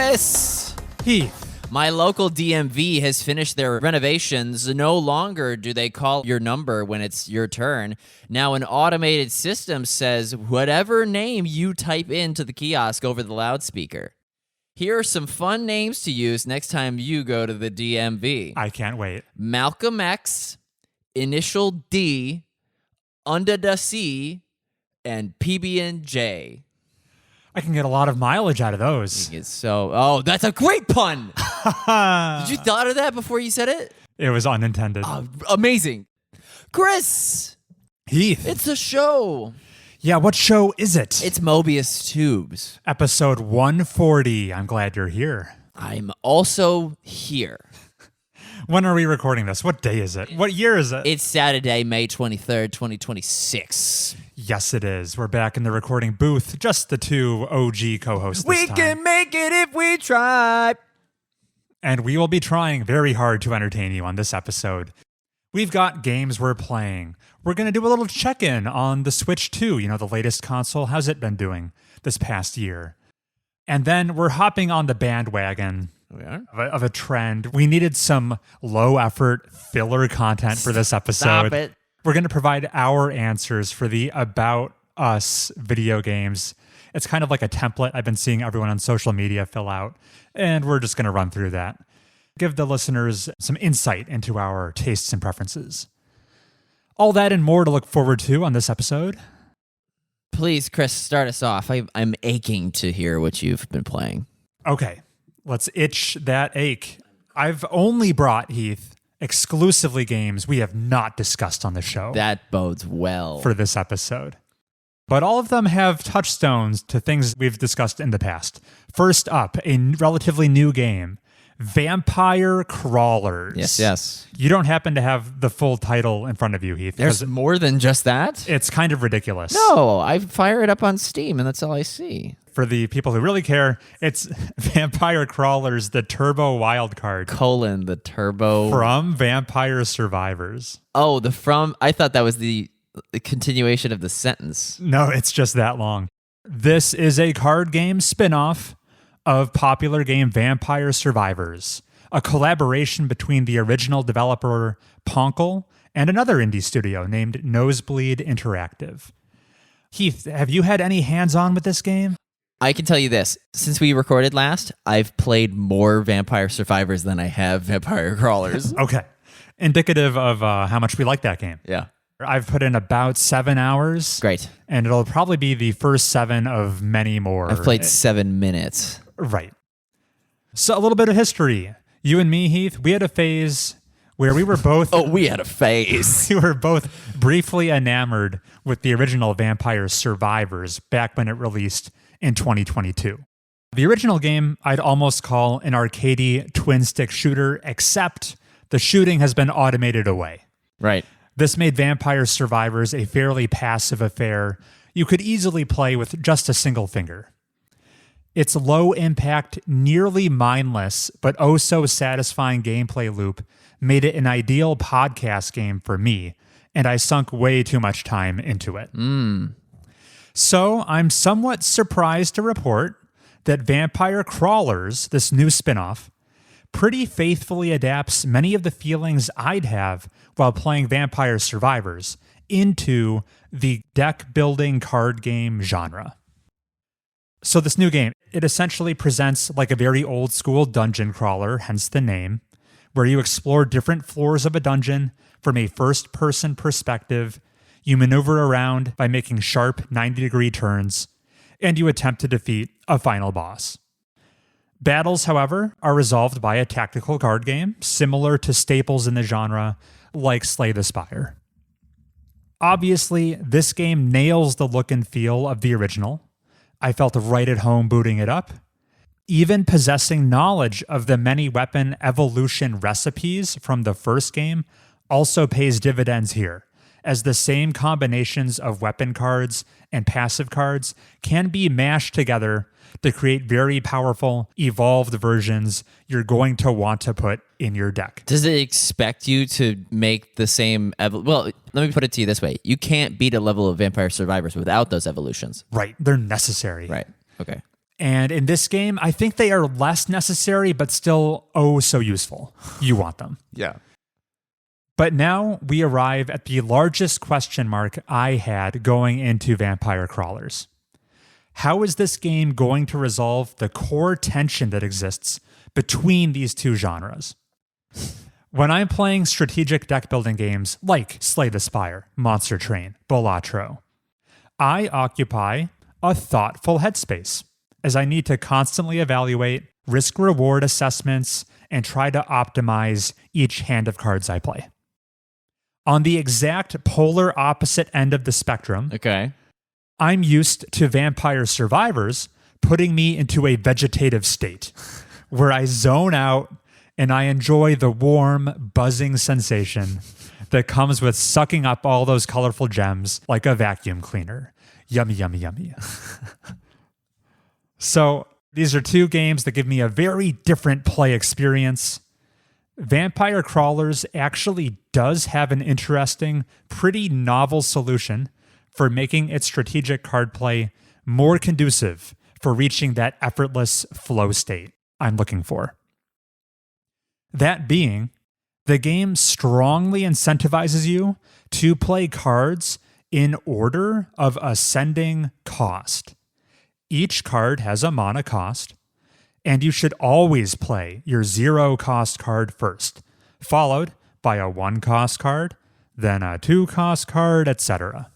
Chris! Heath. My local DMV has finished their renovations. No longer do they call your number when it's your turn. Now an automated system says whatever name you type into the kiosk over the loudspeaker. Here are some fun names to use next time you go to the DMV. I can't wait. Malcolm X, Initial D, Under the C, and PB&J. I can get a lot of mileage out of those. Oh, that's a great pun. Did you thought of that before you said it? It was unintended. Amazing. Chris. Heath. It's a show. Yeah, what show is it? It's Mobius Tubes. Episode 140. I'm glad you're here. I'm also here. When are we recording this? What day is it? What year is it? It's Saturday, May 23rd, 2026. Yes, it is. We're back in the recording booth. Just the two OG co-hosts this time. We can make it if we try. And we will be trying very hard to entertain you on this episode. We've got games we're playing. We're going to do a little check-in on the Switch 2, the latest console. How's it been doing this past year? And then we're hopping on the bandwagon of a trend. We needed some low-effort filler content for this episode. Stop it. We're going to provide our answers for the About Us video games. It's kind of like a template I've been seeing everyone on social media fill out, and we're just going to run through that. Give the listeners some insight into our tastes and preferences. All that and more to look forward to on this episode. Please, Chris, start us off. I'm aching to hear what you've been playing. Okay, let's itch that ache. I've only brought, Heath, exclusively games we have not discussed on the show. That bodes well. For this episode. But all of them have touchstones to things we've discussed in the past. First up, a relatively new game, Vampire Crawlers. Yes. You don't happen to have the full title in front of you, Heath. There's more than just that? It's kind of ridiculous. No, I fire it up on Steam, and that's all I see. For the people who really care, it's Vampire Crawlers, the Turbo Wildcard. The Turbo. From Vampire Survivors. Oh, I thought that was the continuation of the sentence. No, it's just that long. This is a card game spin-off of popular game Vampire Survivors, a collaboration between the original developer Ponkel and another indie studio named Nosebleed Interactive. Heath, have you had any hands-on with this game? I can tell you this. Since we recorded last, I've played more Vampire Survivors than I have Vampire Crawlers. Okay. Indicative of how much we like that game. Yeah. I've put in about 7 hours. Great. And it'll probably be the first 7 of many more. I've played 7 minutes. Right. So a little bit of history. You and me, Heath, we had a phase where we were both... we had a phase. We were both briefly enamored with the original Vampire Survivors back when it released in 2022. The original game I'd almost call an arcadey twin-stick shooter, except the shooting has been automated away. Right. This made Vampire Survivors a fairly passive affair you could easily play with just a single finger. Its low-impact, nearly mindless, but oh-so-satisfying gameplay loop made it an ideal podcast game for me, and I sunk way too much time into it. So I'm somewhat surprised to report that Vampire Crawlers, this new spin-off, pretty faithfully adapts many of the feelings I'd have while playing Vampire Survivors into the deck-building card game genre. So this new game, it essentially presents like a very old-school dungeon crawler, hence the name, where you explore different floors of a dungeon from a first-person perspective. You maneuver around by making sharp 90-degree turns, and you attempt to defeat a final boss. Battles, however, are resolved by a tactical card game, similar to staples in the genre, like Slay the Spire. Obviously, this game nails the look and feel of the original. I felt right at home booting it up. Even possessing knowledge of the many weapon evolution recipes from the first game also pays dividends here, as the same combinations of weapon cards and passive cards can be mashed together to create very powerful, evolved versions you're going to want to put in your deck. Does it expect you to make the same... Well, let me put it to you this way. You can't beat a level of Vampire Survivors without those evolutions. Right. They're necessary. Right. Okay. And in this game, I think they are less necessary, but still oh so useful. You want them. Yeah. But now we arrive at the largest question mark I had going into Vampire Crawlers. How is this game going to resolve the core tension that exists between these two genres? When I'm playing strategic deck building games like Slay the Spire, Monster Train, Balatro, I occupy a thoughtful headspace as I need to constantly evaluate risk-reward assessments and try to optimize each hand of cards I play. On the exact polar opposite end of the spectrum, Okay. I'm used to Vampire Survivors putting me into a vegetative state where I zone out and I enjoy the warm, buzzing sensation that comes with sucking up all those colorful gems like a vacuum cleaner. Yummy, yummy, yummy. So these are two games that give me a very different play experience. Vampire Crawlers actually does have an interesting, pretty novel solution for making its strategic card play more conducive for reaching that effortless flow state I'm looking for. That being, the game strongly incentivizes you to play cards in order of ascending cost. Each card has a mana cost, and you should always play your 0 cost card first, followed by a 1 cost card, then a 2 cost card, etc.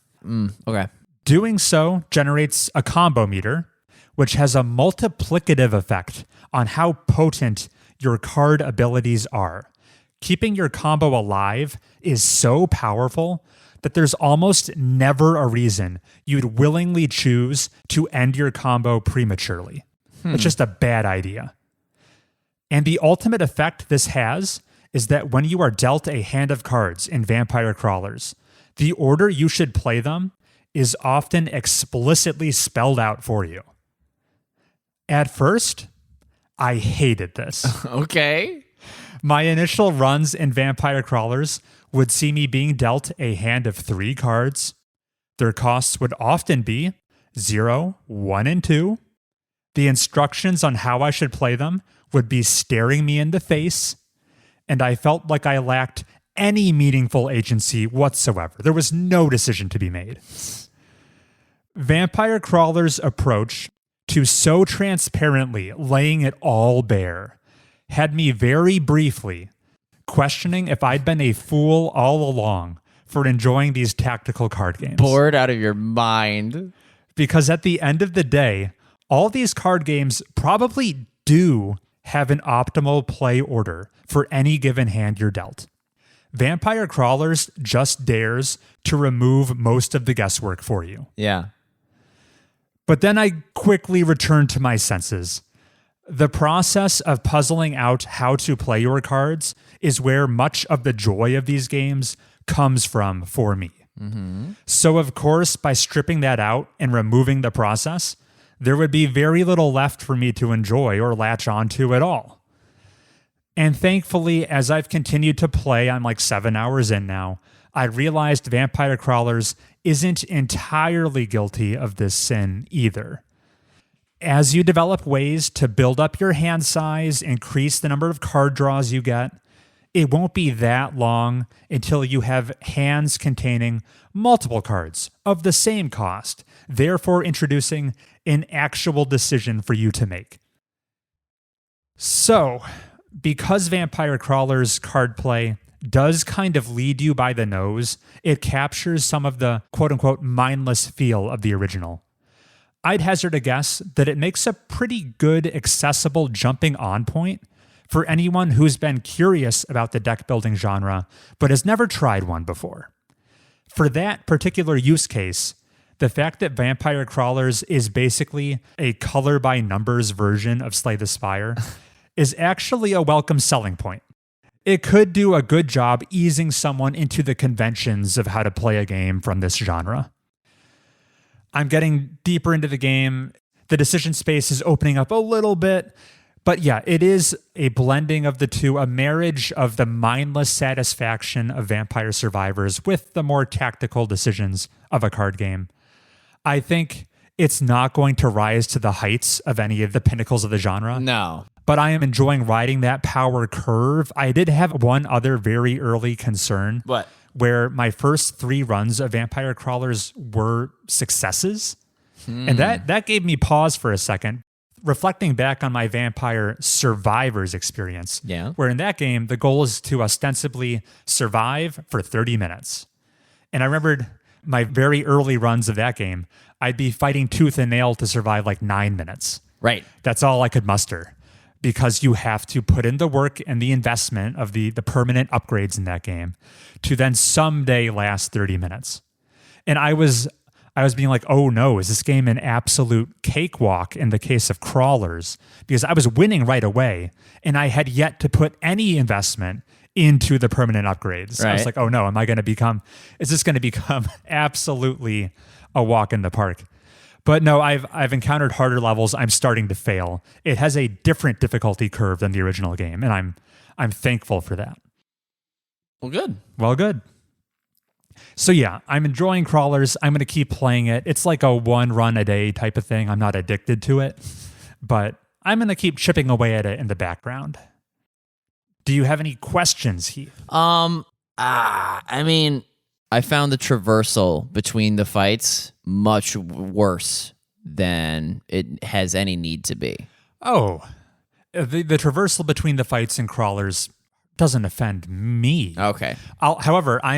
Okay. Doing so generates a combo meter, which has a multiplicative effect on how potent your card abilities are. Keeping your combo alive is so powerful that there's almost never a reason you'd willingly choose to end your combo prematurely. It's just a bad idea. And the ultimate effect this has is that when you are dealt a hand of cards in Vampire Crawlers, the order you should play them is often explicitly spelled out for you. At first, I hated this. Okay. My initial runs in Vampire Crawlers would see me being dealt a hand of 3 cards. Their costs would often be 0, 1, and 2. The instructions on how I should play them would be staring me in the face, and I felt like I lacked any meaningful agency whatsoever. There was no decision to be made. Vampire Crawler's approach to so transparently laying it all bare had me very briefly questioning if I'd been a fool all along for enjoying these tactical card games. Bored out of your mind. Because at the end of the day, all these card games probably do have an optimal play order for any given hand you're dealt. Vampire Crawlers just dares to remove most of the guesswork for you. Yeah. But then I quickly returned to my senses. The process of puzzling out how to play your cards is where much of the joy of these games comes from for me. So, of course, by stripping that out and removing the process, there would be very little left for me to enjoy or latch onto at all. And thankfully, as I've continued to play, I'm like 7 hours in now, I realized Vampire Crawlers isn't entirely guilty of this sin either. As you develop ways to build up your hand size, increase the number of card draws you get, it won't be that long until you have hands containing multiple cards of the same cost, therefore introducing an actual decision for you to make. So, because Vampire Crawler's card play does kind of lead you by the nose, it captures some of the quote-unquote mindless feel of the original. I'd hazard a guess that it makes a pretty good accessible jumping on point for anyone who's been curious about the deck building genre but has never tried one before. For that particular use case, the fact that Vampire Crawlers is basically a color by numbers version of Slay the Spire is actually a welcome selling point. It could do a good job easing someone into the conventions of how to play a game from this genre. I'm getting deeper into the game. The decision space is opening up a little bit. But yeah, it is a blending of the two, a marriage of the mindless satisfaction of Vampire Survivors with the more tactical decisions of a card game. I think it's not going to rise to the heights of any of the pinnacles of the genre. No. But I am enjoying riding that power curve. I did have one other very early concern. What? Where my first 3 runs of Vampire Crawlers were successes. And that gave me pause for a second, reflecting back on my Vampire Survivors experience. Yeah. Where in that game, the goal is to ostensibly survive for 30 minutes. And I remembered my very early runs of that game, I'd be fighting tooth and nail to survive like 9 minutes. Right. That's all I could muster. Because you have to put in the work and the investment of the permanent upgrades in that game to then someday last 30 minutes. And I was being like, oh no, is this game an absolute cakewalk in the case of Crawlers? Because I was winning right away and I had yet to put any investment into the permanent upgrades. Right. I was like, oh no, is this going to become absolutely a walk in the park? But no, I've encountered harder levels. I'm starting to fail. It has a different difficulty curve than the original game, and I'm thankful for that. Well, good. Well, good. So yeah, I'm enjoying Crawlers. I'm going to keep playing it. It's like a 1 run a day type of thing. I'm not addicted to it, but I'm going to keep chipping away at it in the background. Do you have any questions, Heath? I mean, I found the traversal between the fights much worse than it has any need to be. Oh, the traversal between the fights and Crawlers doesn't offend me. Okay. However, I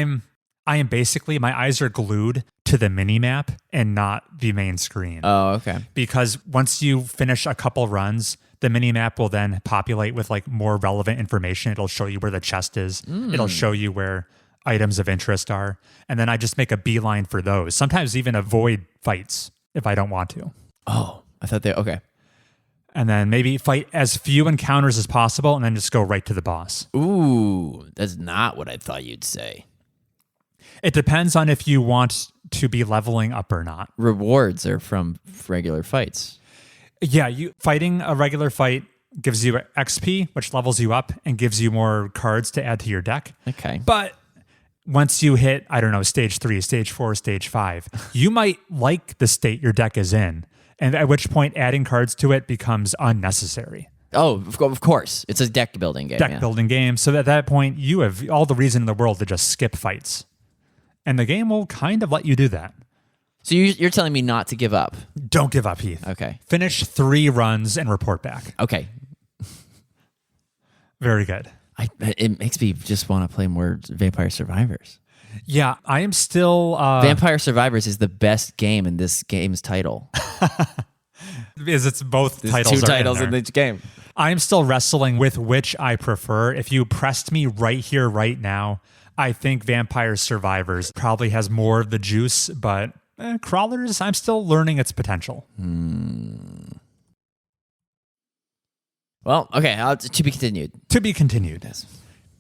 am basically, my eyes are glued to the mini-map and not the main screen. Oh, okay. Because once you finish a couple runs, the mini-map will then populate with like more relevant information. It'll show you where the chest is. It'll show you where items of interest are. And then I just make a beeline for those. Sometimes even avoid fights if I don't want to. Oh, I thought okay. And then maybe fight as few encounters as possible and then just go right to the boss. Ooh, that's not what I thought you'd say. It depends on if you want to be leveling up or not. Rewards are from regular fights. Yeah, fighting a regular fight gives you XP, which levels you up and gives you more cards to add to your deck. Okay. But once you hit, I don't know, stage 3, stage 4, stage 5, you might like the state your deck is in, and at which point adding cards to it becomes unnecessary. Oh, of course. It's a deck building game. Building game. So at that point, you have all the reason in the world to just skip fights. And the game will kind of let you do that. So you're telling me not to give up? Don't give up, Heath. Okay. Finish 3 runs and report back. Okay. Very good. It makes me just want to play more Vampire Survivors. Yeah, I am still... Vampire Survivors is the best game in this game's title. Because it's both There's titles 2 are titles in in there. each game. I'm still wrestling with which I prefer. If you pressed me right here, right now, I think Vampire Survivors probably has more of the juice, but Crawlers, I'm still learning its potential. Well, okay, to be continued. To be continued. Yes.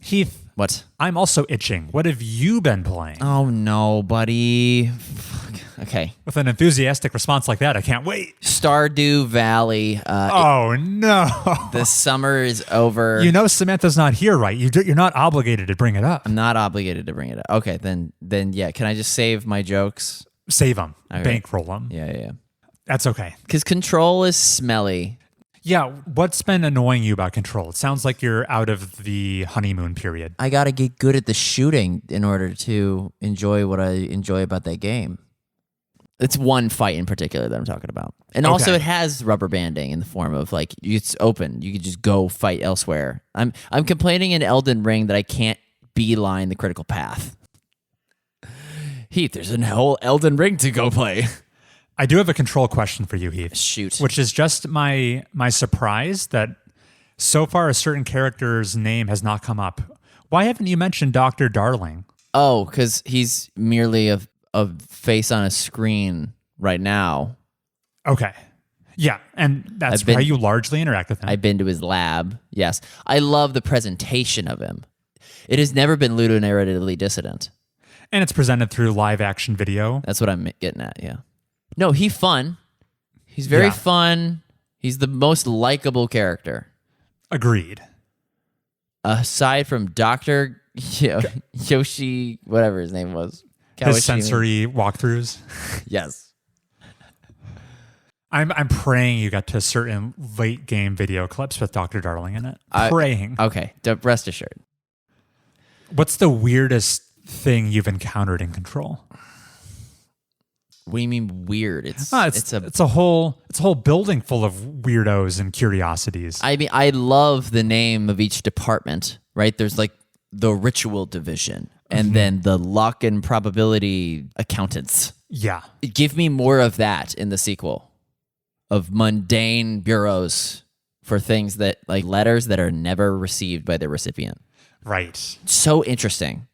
Heath, What? I'm also itching. What have you been playing? Oh, no, buddy. Fuck. Okay. With an enthusiastic response like that, I can't wait. Stardew Valley. Oh, no. The summer is over. You know Samantha's not here, right? You're not obligated to bring it up. I'm not obligated to bring it up. Okay, then yeah. Can I just save my jokes? Save them. Okay. Bankroll them. Yeah. That's okay. Because Control is smelly. Yeah, what's been annoying you about Control? It sounds like you're out of the honeymoon period. I got to get good at the shooting in order to enjoy what I enjoy about that game. It's one fight in particular that I'm talking about. And also it has rubber banding in the form of like it's open. You can just go fight elsewhere. I'm complaining in Elden Ring that I can't beeline the critical path. Heath, there's a whole Elden Ring to go play. I do have a Control question for you, Heath. Shoot. Which is just my surprise that so far a certain character's name has not come up. Why haven't you mentioned Dr. Darling? Oh, because he's merely a face on a screen right now. Okay. Yeah, and that's how you largely interact with him. I've been to his lab, yes. I love the presentation of him. It has never been ludonarratively dissident. And it's presented through live action video. That's what I'm getting at, yeah. No, he's fun. He's very fun. He's the most likable character. Agreed. Aside from Dr. Yoshi, whatever his name was. His sensory walkthroughs. Yes. I'm praying you got to certain late game video clips with Dr. Darling in it. Praying. Okay, rest assured. What's the weirdest thing you've encountered in Control? What do you mean weird? It's a whole building full of weirdos and curiosities. I mean, I love the name of each department, right? There's like the ritual division and then the luck and probability accountants. Yeah. Give me more of that in the sequel, of mundane bureaus for things that, like letters that are never received by the recipient. Right. So interesting.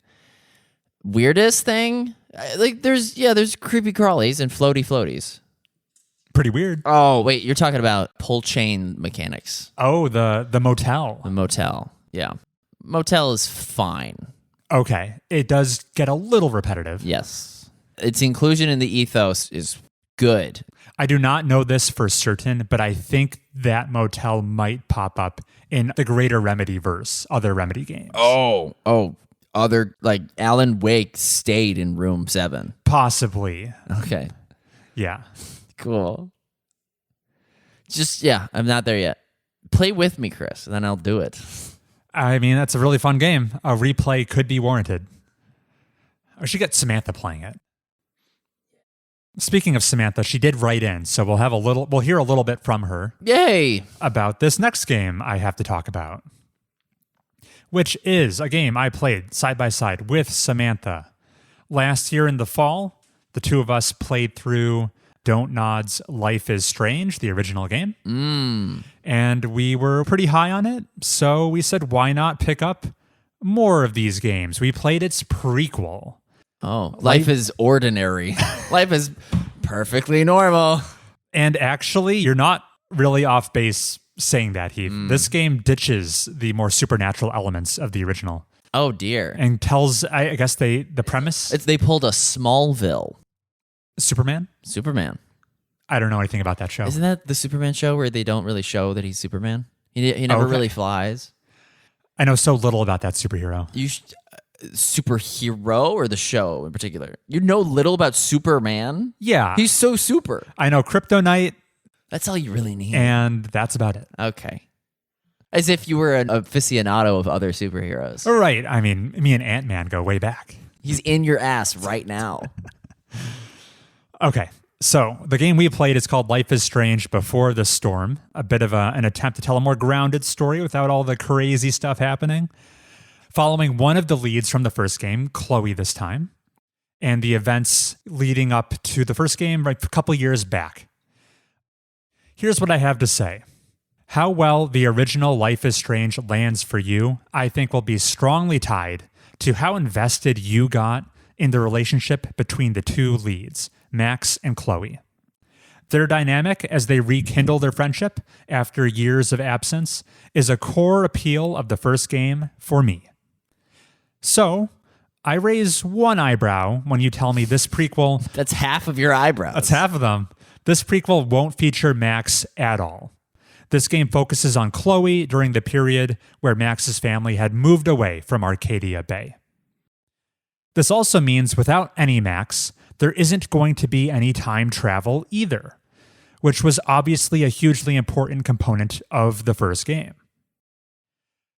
Weirdest thing? Like there's creepy crawlies and floaty floaties. Pretty weird. Oh, wait, you're talking about pull chain mechanics. Oh, the motel. The motel. Yeah. Motel is fine. Okay. It does get a little repetitive. Yes. Its inclusion in the ethos is good. I do not know this for certain, but I think that motel might pop up in the greater Remedy verse, other Remedy games. Oh. Other, like Alan Wake stayed in room 7. Possibly. Okay. Yeah. Cool. I'm not there yet. Play with me, Chris, and then I'll do it. I mean, that's a really fun game. A replay could be warranted. I should get Samantha playing it. Speaking of Samantha, she did write in, so we'll hear a little bit from her. Yay! About this next game I have to talk about, which is a game I played side by side with Samantha. Last year in the fall, the two of us played through Don't Nod's Life is Strange, the original game. And we were pretty high on it, so we said, why not pick up more of these games? We played its prequel. Oh, life is ordinary. Life is perfectly normal. And actually, you're not really off base saying that, Heath. This game ditches the more supernatural elements of the original. Oh, dear. And tells, I guess, the premise. They pulled a Smallville. Superman? I don't know anything about that show. Isn't that the Superman show where they don't really show that he's Superman? He never really flies. I know so little about that superhero. Superhero or the show in particular? You know little about Superman? Yeah. He's so super. I know Kryptonite. That's all you really need. And that's about it. Okay. As if you were an aficionado of other superheroes. Right. I mean, me and Ant-Man go way back. He's in your ass right now. Okay. So the game we played is called Life is Strange Before the Storm. A bit of an attempt to tell a more grounded story without all the crazy stuff happening. Following one of the leads from the first game, Chloe this time, and the events leading up to the first game right a couple years back. Here's what I have to say. How well the original Life is Strange lands for you, I think will be strongly tied to how invested you got in the relationship between the two leads, Max and Chloe. Their dynamic as they rekindle their friendship after years of absence is a core appeal of the first game for me. So, I raise one eyebrow when you tell me this prequel... That's half of your eyebrows. That's half of them. This prequel won't feature Max at all. This game focuses on Chloe during the period where Max's family had moved away from Arcadia Bay. This also means without any Max, there isn't going to be any time travel either, which was obviously a hugely important component of the first game.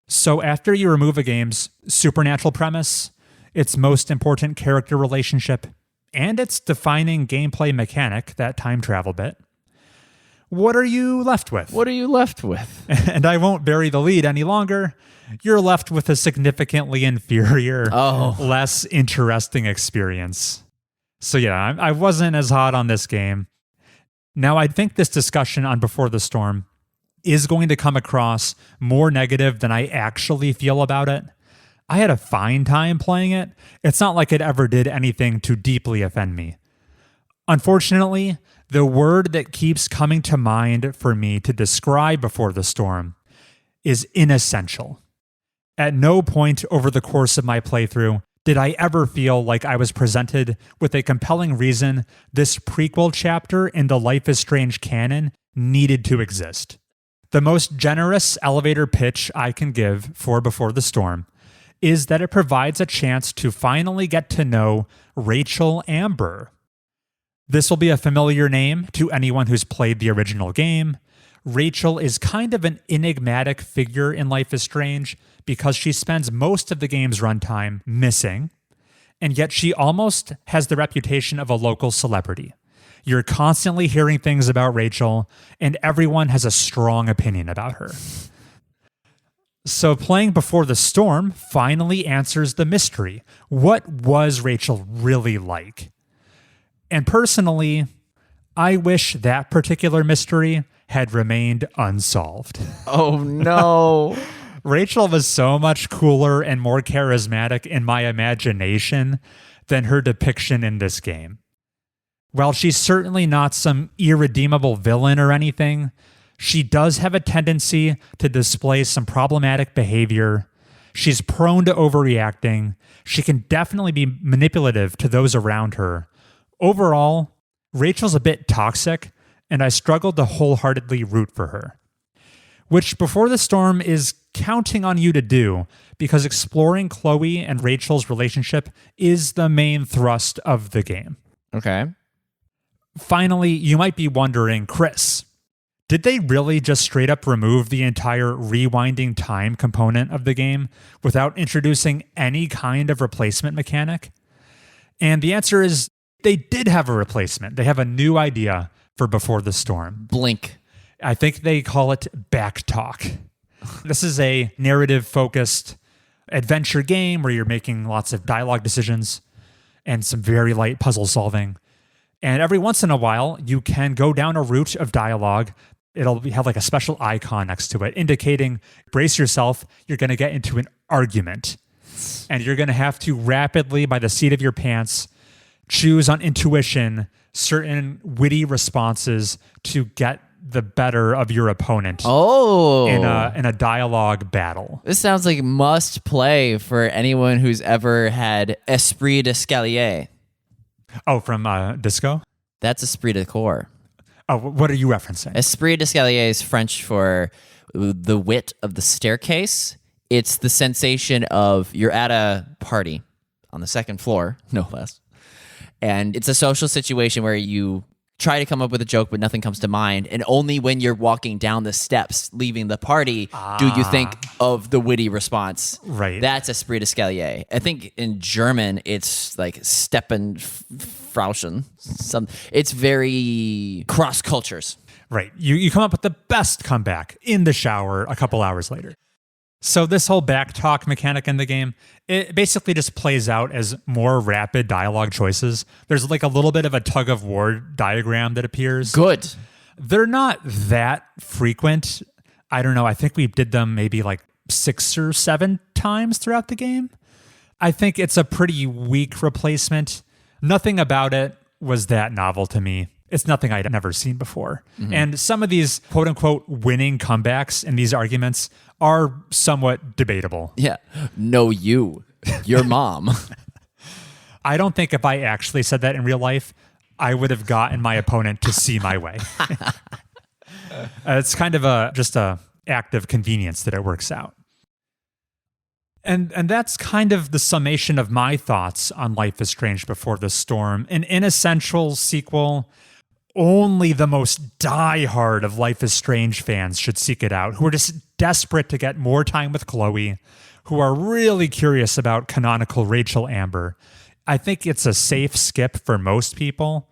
So after you remove a game's supernatural premise, its most important character relationship, and its defining gameplay mechanic, that time travel bit, what are you left with? And I won't bury the lead any longer. You're left with a significantly inferior, less interesting experience. So yeah, I wasn't as hot on this game. Now, I think this discussion on Before the Storm is going to come across more negative than I actually feel about it. I had a fine time playing it. It's not like it ever did anything to deeply offend me. Unfortunately, the word that keeps coming to mind for me to describe Before the Storm is inessential. At no point over the course of my playthrough did I ever feel like I was presented with a compelling reason this prequel chapter in the Life is Strange canon needed to exist. The most generous elevator pitch I can give for Before the Storm is that it provides a chance to finally get to know Rachel Amber. This will be a familiar name to anyone who's played the original game. Rachel is kind of an enigmatic figure in Life is Strange because she spends most of the game's runtime missing, and yet she almost has the reputation of a local celebrity. You're constantly hearing things about Rachel, and everyone has a strong opinion about her. So playing Before the Storm finally answers the mystery. What was Rachel really like? And personally, I wish that particular mystery had remained unsolved. Oh, no. Rachel was so much cooler and more charismatic in my imagination than her depiction in this game. While she's certainly not some irredeemable villain or anything, she does have a tendency to display some problematic behavior. She's prone to overreacting. She can definitely be manipulative to those around her. Overall, Rachel's a bit toxic, and I struggled to wholeheartedly root for her. Which Before the Storm is counting on you to do, because exploring Chloe and Rachel's relationship is the main thrust of the game. Okay. Finally, you might be wondering, Chris, did they really just straight up remove the entire rewinding time component of the game without introducing any kind of replacement mechanic? And the answer is they did have a replacement. They have a new idea for Before the Storm. Blink. I think they call it Backtalk. This is a narrative-focused adventure game where you're making lots of dialogue decisions and some very light puzzle solving. And every once in a while, you can go down a route of dialogue. It'll have like a special icon next to it indicating, brace yourself, you're going to get into an argument. And you're going to have to rapidly, by the seat of your pants, choose on intuition certain witty responses to get the better of your opponent in a dialogue battle. This sounds like must play for anyone who's ever had esprit d'escalier. Oh, from Disco? That's esprit de corps. Oh, what are you referencing? Esprit d'escalier is French for the wit of the staircase. It's the sensation of you're at a party on the second floor, no less. And it's a social situation where you try to come up with a joke, but nothing comes to mind. And only when you're walking down the steps, leaving the party, do you think of the witty response. Right. That's esprit d'escalier. I think in German, it's like Steppenfrauschen. It's very cross cultures. Right. You come up with the best comeback in the shower a couple hours later. So this whole backtalk mechanic in the game, it basically just plays out as more rapid dialogue choices. There's like a little bit of a tug of war diagram that appears. Good. They're not that frequent. I don't know. I think we did them maybe like 6 or 7 times throughout the game. I think it's a pretty weak replacement. Nothing about it was that novel to me. It's nothing I'd never seen before. Mm-hmm. And some of these quote unquote winning comebacks in these arguments are somewhat debatable. Yeah. No, your mom. I don't think if I actually said that in real life, I would have gotten my opponent to see my way. It's kind of just a act of convenience that it works out. And that's kind of the summation of my thoughts on Life is Strange Before the Storm. An inessential sequel. Only the most diehard of Life is Strange fans should seek it out, who are just desperate to get more time with Chloe, who are really curious about canonical Rachel Amber. I think it's a safe skip for most people.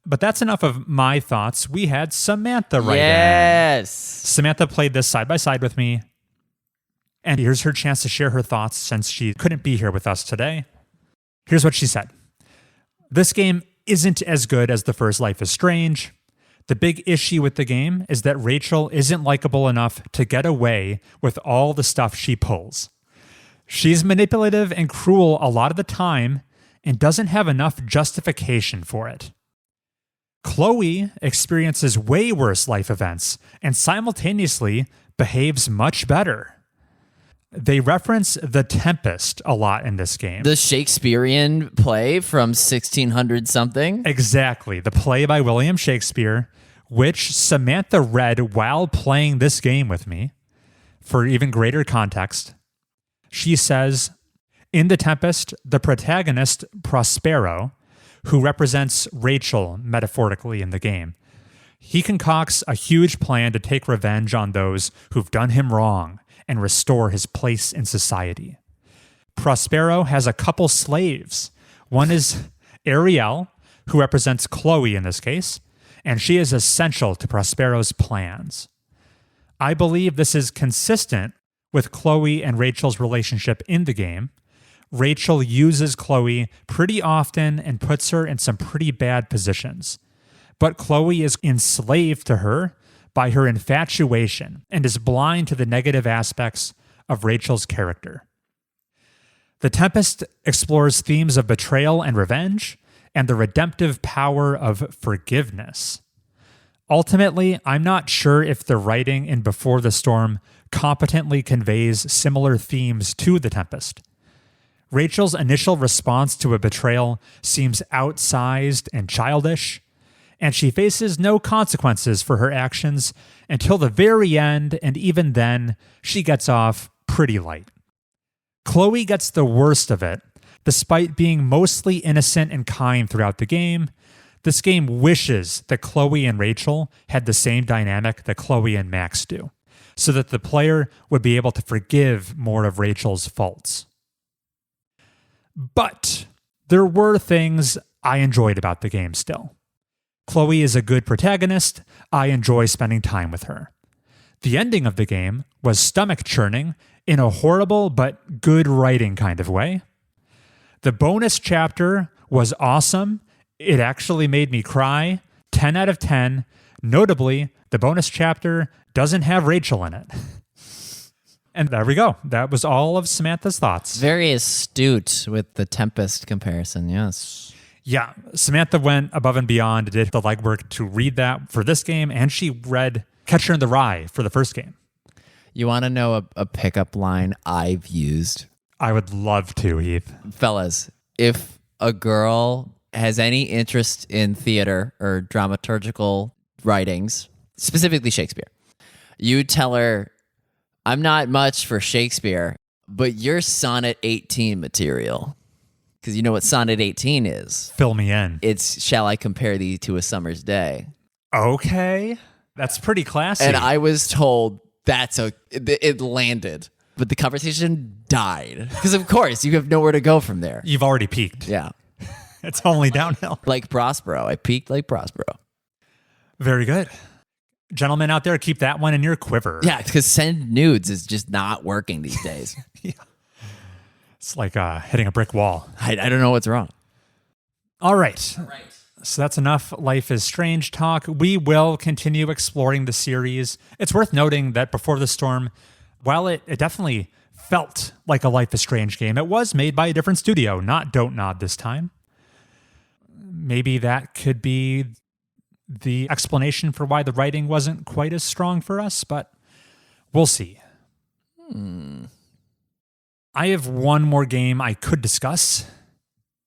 But that's enough of my thoughts. We had Samantha write in. Yes. Samantha played this side by side with me. And here's her chance to share her thoughts since she couldn't be here with us today. Here's what she said. This game isn't as good as the first Life is Strange. The big issue with the game is that Rachel isn't likable enough to get away with all the stuff she pulls. She's manipulative and cruel a lot of the time and doesn't have enough justification for it. Chloe experiences way worse life events and simultaneously behaves much better. They reference The Tempest a lot in this game. The Shakespearean play from 1600 something? Exactly. The play by William Shakespeare, which Samantha read while playing this game with me. For even greater context, she says, in The Tempest, the protagonist, Prospero, who represents Rachel metaphorically in the game. He concocts a huge plan to take revenge on those who've done him wrong and restore his place in society. Prospero has a couple slaves. One is Ariel, who represents Chloe in this case, and she is essential to Prospero's plans. I believe this is consistent with Chloe and Rachel's relationship in the game. Rachel uses Chloe pretty often and puts her in some pretty bad positions. But Chloe is enslaved to her by her infatuation and is blind to the negative aspects of Rachel's character. The Tempest explores themes of betrayal and revenge and the redemptive power of forgiveness. Ultimately, I'm not sure if the writing in Before the Storm competently conveys similar themes to The Tempest. Rachel's initial response to a betrayal seems outsized and childish, and she faces no consequences for her actions until the very end, and even then, she gets off pretty light. Chloe gets the worst of it. Despite being mostly innocent and kind throughout the game, this game wishes that Chloe and Rachel had the same dynamic that Chloe and Max do, so that the player would be able to forgive more of Rachel's faults. But there were things I enjoyed about the game still. Chloe is a good protagonist. I enjoy spending time with her. The ending of the game was stomach-churning in a horrible but good writing kind of way. The bonus chapter was awesome. It actually made me cry. 10 out of 10. Notably, the bonus chapter doesn't have Rachel in it. And there we go. That was all of Samantha's thoughts. Very astute with the Tempest comparison, yes. Yeah, Samantha went above and beyond, did the legwork to read that for this game, and she read Catcher in the Rye for the first game. You want to know a pickup line I've used? I would love to, Heath. Fellas, if a girl has any interest in theater or dramaturgical writings, specifically Shakespeare, you tell her, I'm not much for Shakespeare, but you're Sonnet 18 material. Because you know what Sonnet 18 is. Fill me in. It's Shall I Compare Thee to a Summer's Day. Okay. That's pretty classy. And I was told it landed. But the conversation died. Because of course, you have nowhere to go from there. You've already peaked. Yeah. It's only downhill. Like Prospero. I peaked like Prospero. Very good. Gentlemen out there, keep that one in your quiver. Yeah, because send nudes is just not working these days. Yeah. It's like hitting a brick wall. I don't know what's wrong. All right. So that's enough Life is Strange talk. We will continue exploring the series. It's worth noting that Before the Storm, while it definitely felt like a Life is Strange game, it was made by a different studio, not Don't Nod this time. Maybe that could be the explanation for why the writing wasn't quite as strong for us, but we'll see. I have one more game I could discuss.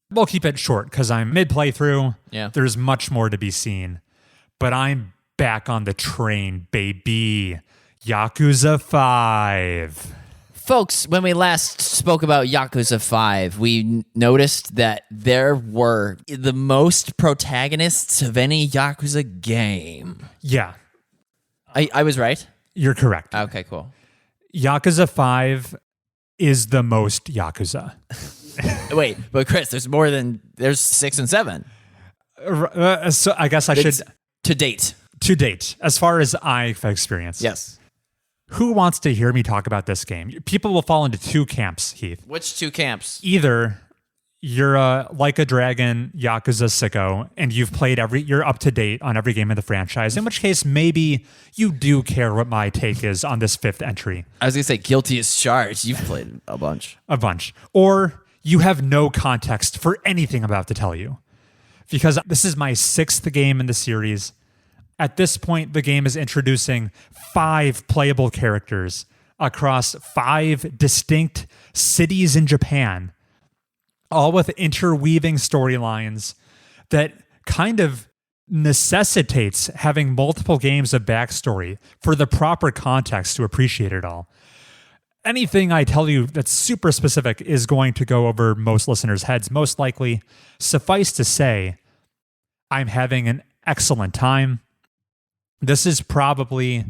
We'll keep it short because I'm mid-playthrough. Yeah. There's much more to be seen. But I'm back on the train, baby. Yakuza 5. Folks, when we last spoke about Yakuza 5, we noticed that there were the most protagonists of any Yakuza game. Yeah. I was right? You're correct. Okay, cool. Yakuza 5 is the most Yakuza. Wait, but Chris, there's 6 and 7. So I guess I should... To date. To date, as far as I've experienced. Yes. Who wants to hear me talk about this game? People will fall into two camps, Heath. Which two camps? Either you're a Like a Dragon Yakuza sicko and you've played you're up to date on every game of the franchise, in which case maybe you do care what my take is on this 5th entry. I was going to say guilty as charged. You've played a bunch. A bunch. Or you have no context for anything I'm about to tell you. Because this is my 6th game in the series. At this point, the game is introducing 5 playable characters across 5 distinct cities in Japan, all with interweaving storylines that kind of necessitates having multiple games of backstory for the proper context to appreciate it all. anything I tell you that's super specific is going to go over most listeners' heads, most likely. Suffice to say, I'm having an excellent time. This is probably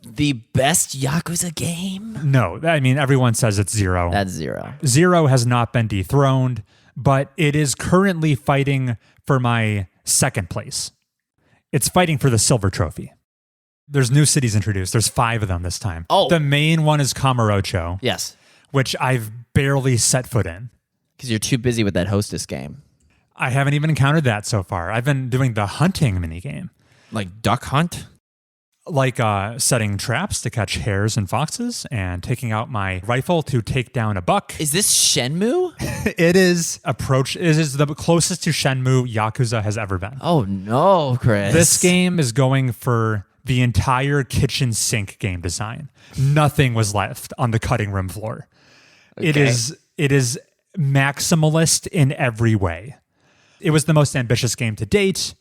the best Yakuza game? No, I mean, everyone says it's 0. That's 0. 0 has not been dethroned, but it is currently fighting for my second place. It's fighting for the silver trophy. There's new cities introduced. There's 5 of them this time. Oh. The main one is Kamurocho. Yes. Which I've barely set foot in. Because you're too busy with that Hostess game. I haven't even encountered that so far. I've been doing the hunting minigame. Like Duck Hunt? Like setting traps to catch hares and foxes and taking out my rifle to take down a buck. Is this Shenmue? It is the closest to Shenmue Yakuza has ever been. Oh no, Chris. This game is going for the entire kitchen sink game design. Nothing was left on the cutting room floor. Okay. It is maximalist in every way. It was the most ambitious game to date.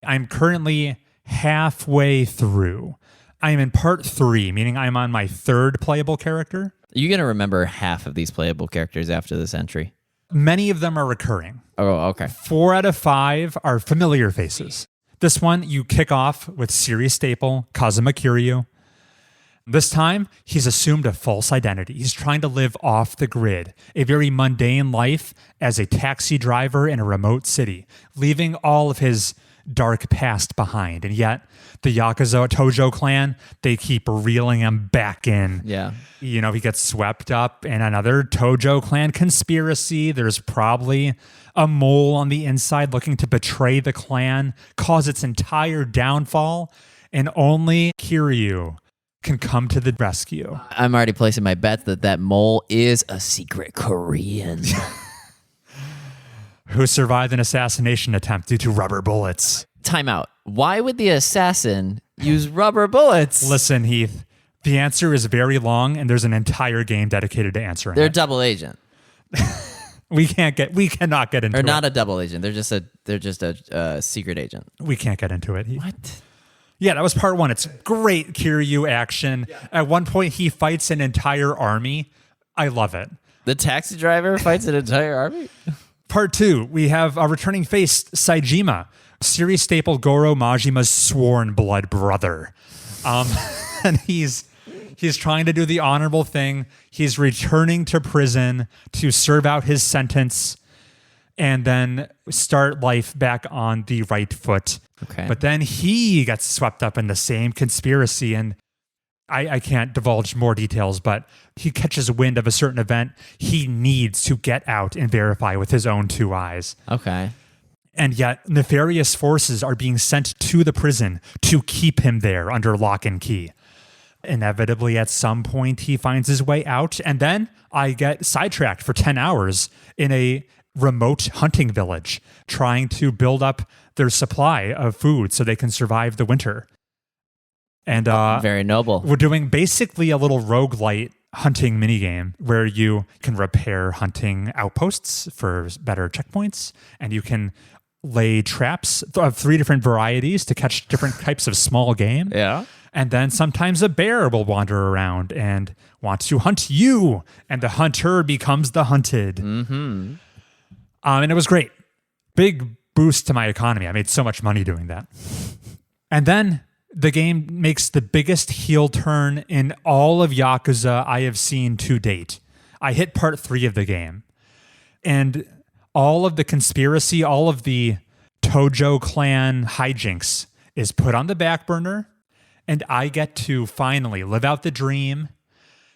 I'm currently halfway through. I am in part 3, meaning I'm on my 3rd playable character. You're going to remember half of these playable characters after this entry. Many of them are recurring. Oh, okay. 4 out of 5 are familiar faces. This one, you kick off with series staple Kazuma Kiryu. This time, he's assumed a false identity. He's trying to live off the grid, a very mundane life as a taxi driver in a remote city, leaving all of his dark past behind. And yet, the Yakuza Tojo clan, they keep reeling him back in. Yeah. You know, he gets swept up in another Tojo clan conspiracy. There's probably a mole on the inside looking to betray the clan, cause its entire downfall, and only Kiryu can come to the rescue. I'm already placing my bet that mole is a secret Korean. Who survived an assassination attempt due to rubber bullets. Time out. Why would the assassin use rubber bullets? Listen, Heath, the answer is very long, and there's an entire game dedicated to answering They're it. double agent. We cannot get into it. Or not a double agent. They're just a secret agent. We can't get into it. What? Yeah, that was part 1. It's great Kiryu action. Yeah. At one point, he fights an entire army. I love it. The taxi driver fights an entire army? Part 2, we have a returning face, Saejima, series staple Goro Majima's sworn blood brother. And he's trying to do the honorable thing. He's returning to prison to serve out his sentence and then start life back on the right foot. Okay. But then he gets swept up in the same conspiracy, and I can't divulge more details, but he catches wind of a certain event he needs to get out and verify with his own 2 eyes. Okay. And yet nefarious forces are being sent to the prison to keep him there under lock and key. Inevitably, at some point, he finds his way out, and then I get sidetracked for 10 hours in a remote hunting village trying to build up their supply of food so they can survive the winter. And very noble. We're doing basically a little roguelite hunting minigame where you can repair hunting outposts for better checkpoints, and you can lay traps of 3 different varieties to catch different types of small game. Yeah. And then sometimes a bear will wander around and want to hunt you, and the hunter becomes the hunted. Mm-hmm. And it was great. Big boost to my economy. I made so much money doing that. And then the game makes the biggest heel turn in all of Yakuza I have seen to date. I hit part 3 of the game, and all of the conspiracy, all of the Tojo clan hijinks is put on the back burner, and I get to finally live out the dream,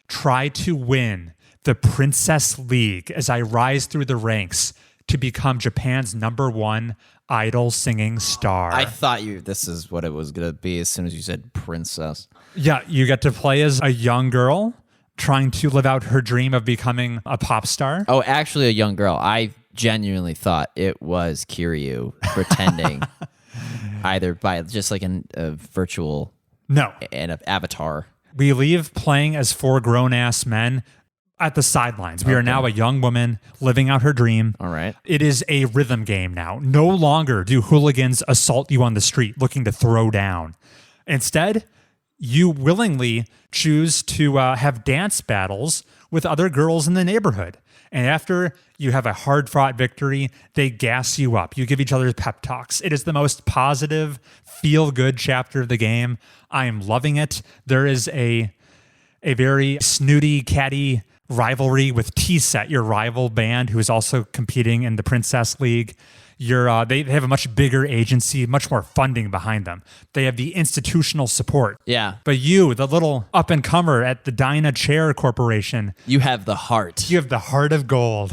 try to win the Princess League as I rise through the ranks to become Japan's #1 idol singing star. I thought this is what it was going to be as soon as you said princess. Yeah, you get to play as a young girl trying to live out her dream of becoming a pop star. Oh, actually a young girl. I genuinely thought it was Kiryu pretending either by just like a virtual an avatar. We leave playing as 4 grown-ass men at the sidelines. We are now a young woman living out her dream. All right. It is a rhythm game now. No longer do hooligans assault you on the street looking to throw down. Instead, you willingly choose to have dance battles with other girls in the neighborhood. And after you have a hard-fought victory, they gas you up. You give each other pep talks. It is the most positive, feel-good chapter of the game. I am loving it. There is a very snooty, catty rivalry with T-Set, your rival band, who is also competing in the Princess League. They have a much bigger agency, much more funding behind them. They have the institutional support. Yeah. But you, the little up-and-comer at the Dyna Chair Corporation, You have the heart. you have the heart of gold.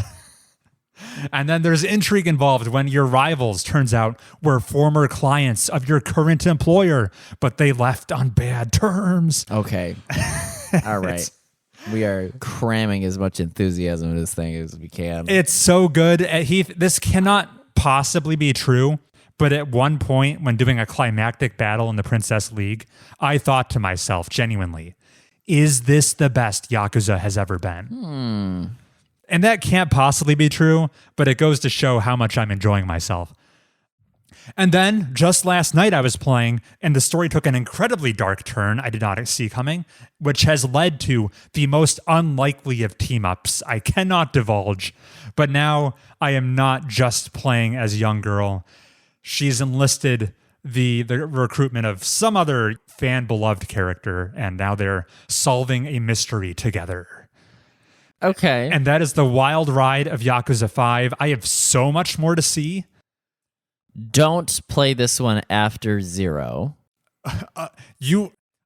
And then there's intrigue involved when your rivals, turns out, were former clients of your current employer, but they left on bad terms. Okay. All right. We are cramming as much enthusiasm in this thing as we can. It's so good. Heath, this cannot possibly be true, but at one point when doing a climactic battle in the Princess League, I thought to myself, genuinely, is this the best Yakuza has ever been? And that can't possibly be true, but it goes to show how much I'm enjoying myself. And then, just last night I was playing, and the story took an incredibly dark turn I did not see coming, which has led to the most unlikely of team-ups I cannot divulge. But now I am not just playing as a young girl. She's enlisted the recruitment of some other fan-beloved character, and now they're solving a mystery together. Okay. And that is the wild ride of Yakuza 5. I have so much more to see. Don't play this one after 0.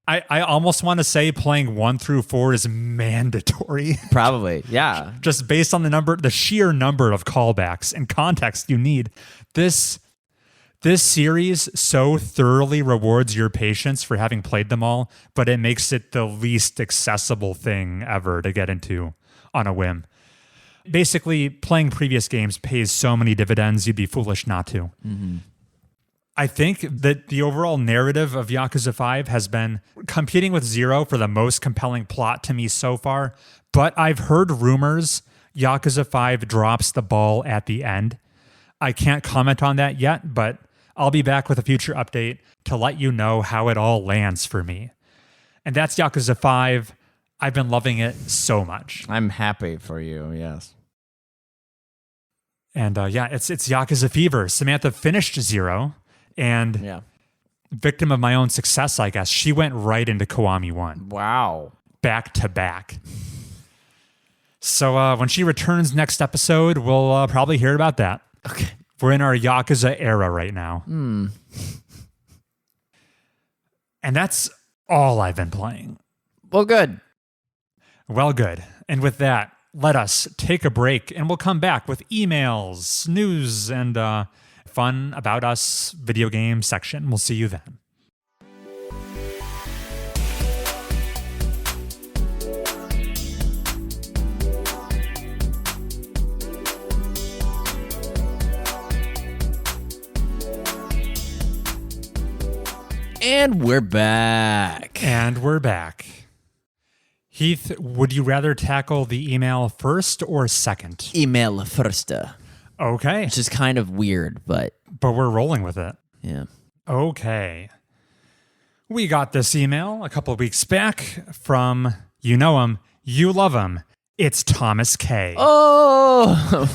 I almost want to say playing 1 through 4 is mandatory. Probably, yeah. Just based on the sheer number of callbacks and context you need. This series so thoroughly rewards your patience for having played them all, but it makes it the least accessible thing ever to get into on a whim. Basically, playing previous games pays so many dividends, you'd be foolish not to. Mm-hmm. I think that the overall narrative of Yakuza 5 has been competing with 0 for the most compelling plot to me so far, but I've heard rumors Yakuza 5 drops the ball at the end. I can't comment on that yet, but I'll be back with a future update to let you know how it all lands for me. And that's Yakuza 5. I've been loving it so much. I'm happy for you, yes. And it's Yakuza fever. Samantha finished 0, and victim of my own success, I guess, she went right into Kiwami 1. Wow. Back to back. So when she returns next episode, we'll probably hear about that. Okay. We're in our Yakuza era right now. And that's all I've been playing. Well, good. Well, good. And with that, let us take a break, and we'll come back with emails, news, and fun about us video game section. We'll see you then. And we're back. Heath, would you rather tackle the email first or second? Email first. Okay. Which is kind of weird, but we're rolling with it. Yeah. Okay. We got this email a couple of weeks back from, you know him, you love him. It's Thomas K. Oh!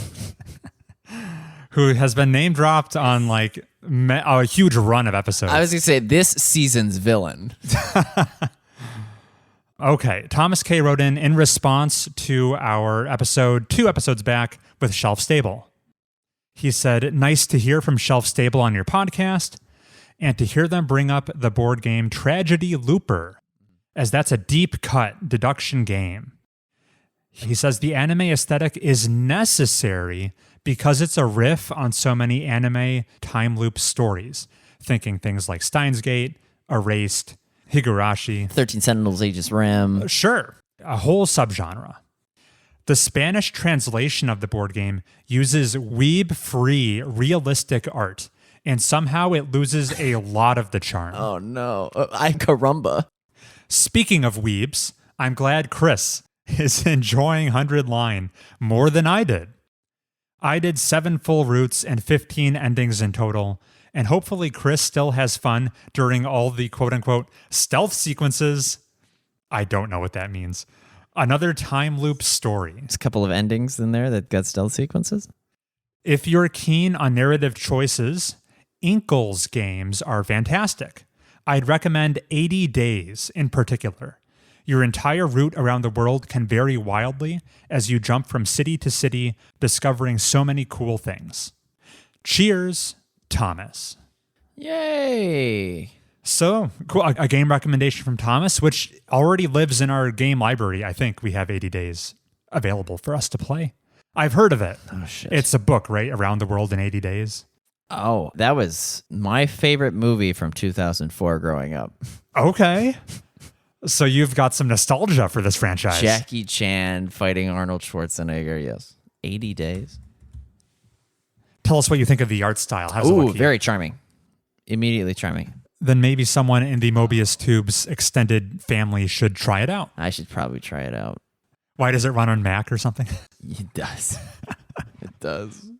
Who has been name dropped on like a huge run of episodes. I was going to say this season's villain. Okay, Thomas K. wrote in response to our episode 2 episodes back with Shelf Stable. He said, nice to hear from Shelf Stable on your podcast and to hear them bring up the board game Tragedy Looper, as that's a deep cut deduction game. He says the anime aesthetic is necessary because it's a riff on so many anime time loop stories, thinking things like Steins Gate, Erased, Higurashi, 13 Sentinels Aegis Rim. Sure, a whole subgenre. The Spanish translation of the board game uses weeb-free, realistic art, and somehow it loses a lot of the charm. Oh no, I caramba. Speaking of weebs, I'm glad Chris is enjoying 100 Line more than I did. I did 7 full routes and 15 endings in total, And hopefully Chris still has fun during all the quote-unquote stealth sequences. I don't know what that means. Another time loop story. There's a couple of endings in there that got stealth sequences. If you're keen on narrative choices, Inkle's games are fantastic. I'd recommend 80 Days in particular. Your entire route around the world can vary wildly as you jump from city to city, discovering so many cool things. Cheers, Thomas. Yay! So, cool. A game recommendation from Thomas, which already lives in our game library. I think we have 80 Days available for us to play. I've heard of it. Oh, shit. It's a book, right? Around the World in 80 Days. Oh, that was my favorite movie from 2004 growing up. Okay. So you've got some nostalgia for this franchise. Jackie Chan fighting Arnold Schwarzenegger, yes. 80 Days. Tell us what you think of the art style. How's it look? Very charming. Immediately charming. Then maybe someone in the Mobius Tube's extended family should try it out. I should probably try it out. Why does it run on Mac or something? It does. It does.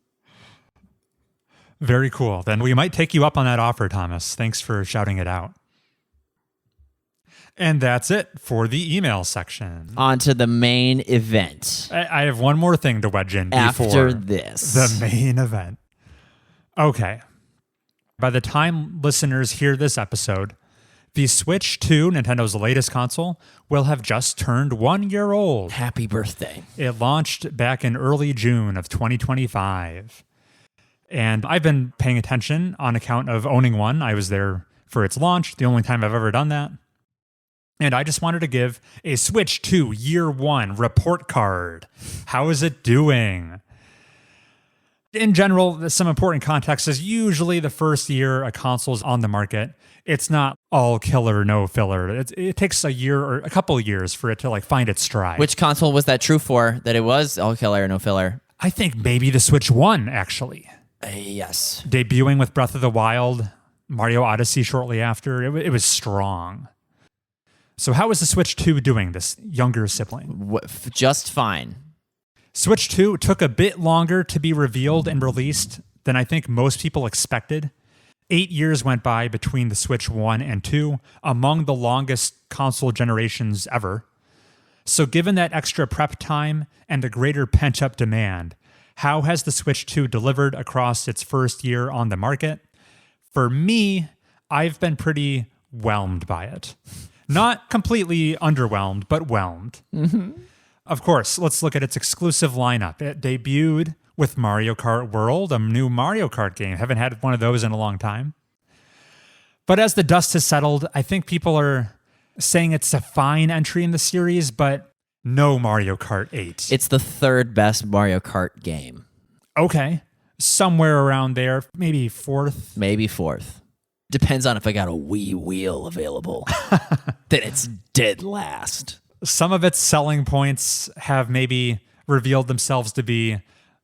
Very cool. Then we might take you up on that offer, Thomas. Thanks for shouting it out. And that's it for the email section. On to the main event. I have one more thing to wedge in After before this. the main event. Okay. By the time listeners hear this episode, the Switch 2, Nintendo's latest console, will have just turned 1 year old. Happy birthday. It launched back in early June of 2025. And I've been paying attention on account of owning one. I was there for its launch, the only time I've ever done that. And I just wanted to give a Switch 2 Year 1 report card. How is it doing? In general, some important context is usually the first year a console is on the market, it's not all killer, no filler. It takes a year or a couple of years for it to like find its stride. Which console was that true for, that it was all killer, no filler? I think maybe the Switch 1, actually. Yes. Debuting with Breath of the Wild, Mario Odyssey shortly after, it was strong. So how is the Switch 2 doing, this younger sibling? Just fine. Switch 2 took a bit longer to be revealed and released than I think most people expected. 8 years went by between the Switch 1 and 2, among the longest console generations ever. So given that extra prep time and the greater pent-up demand, how has the Switch 2 delivered across its first year on the market? For me, I've been pretty whelmed by it. Not completely underwhelmed, but whelmed. Mm-hmm. Of course, let's look at its exclusive lineup. It debuted with Mario Kart World, a new Mario Kart game. Haven't had one of those in a long time. But as the dust has settled, I think people are saying it's a fine entry in the series, but no Mario Kart 8. It's the third best Mario Kart game. Okay. Somewhere around there, maybe fourth. Maybe fourth. Depends on if I got a Wii wheel available. Then it's dead last. Some of its selling points have maybe revealed themselves to be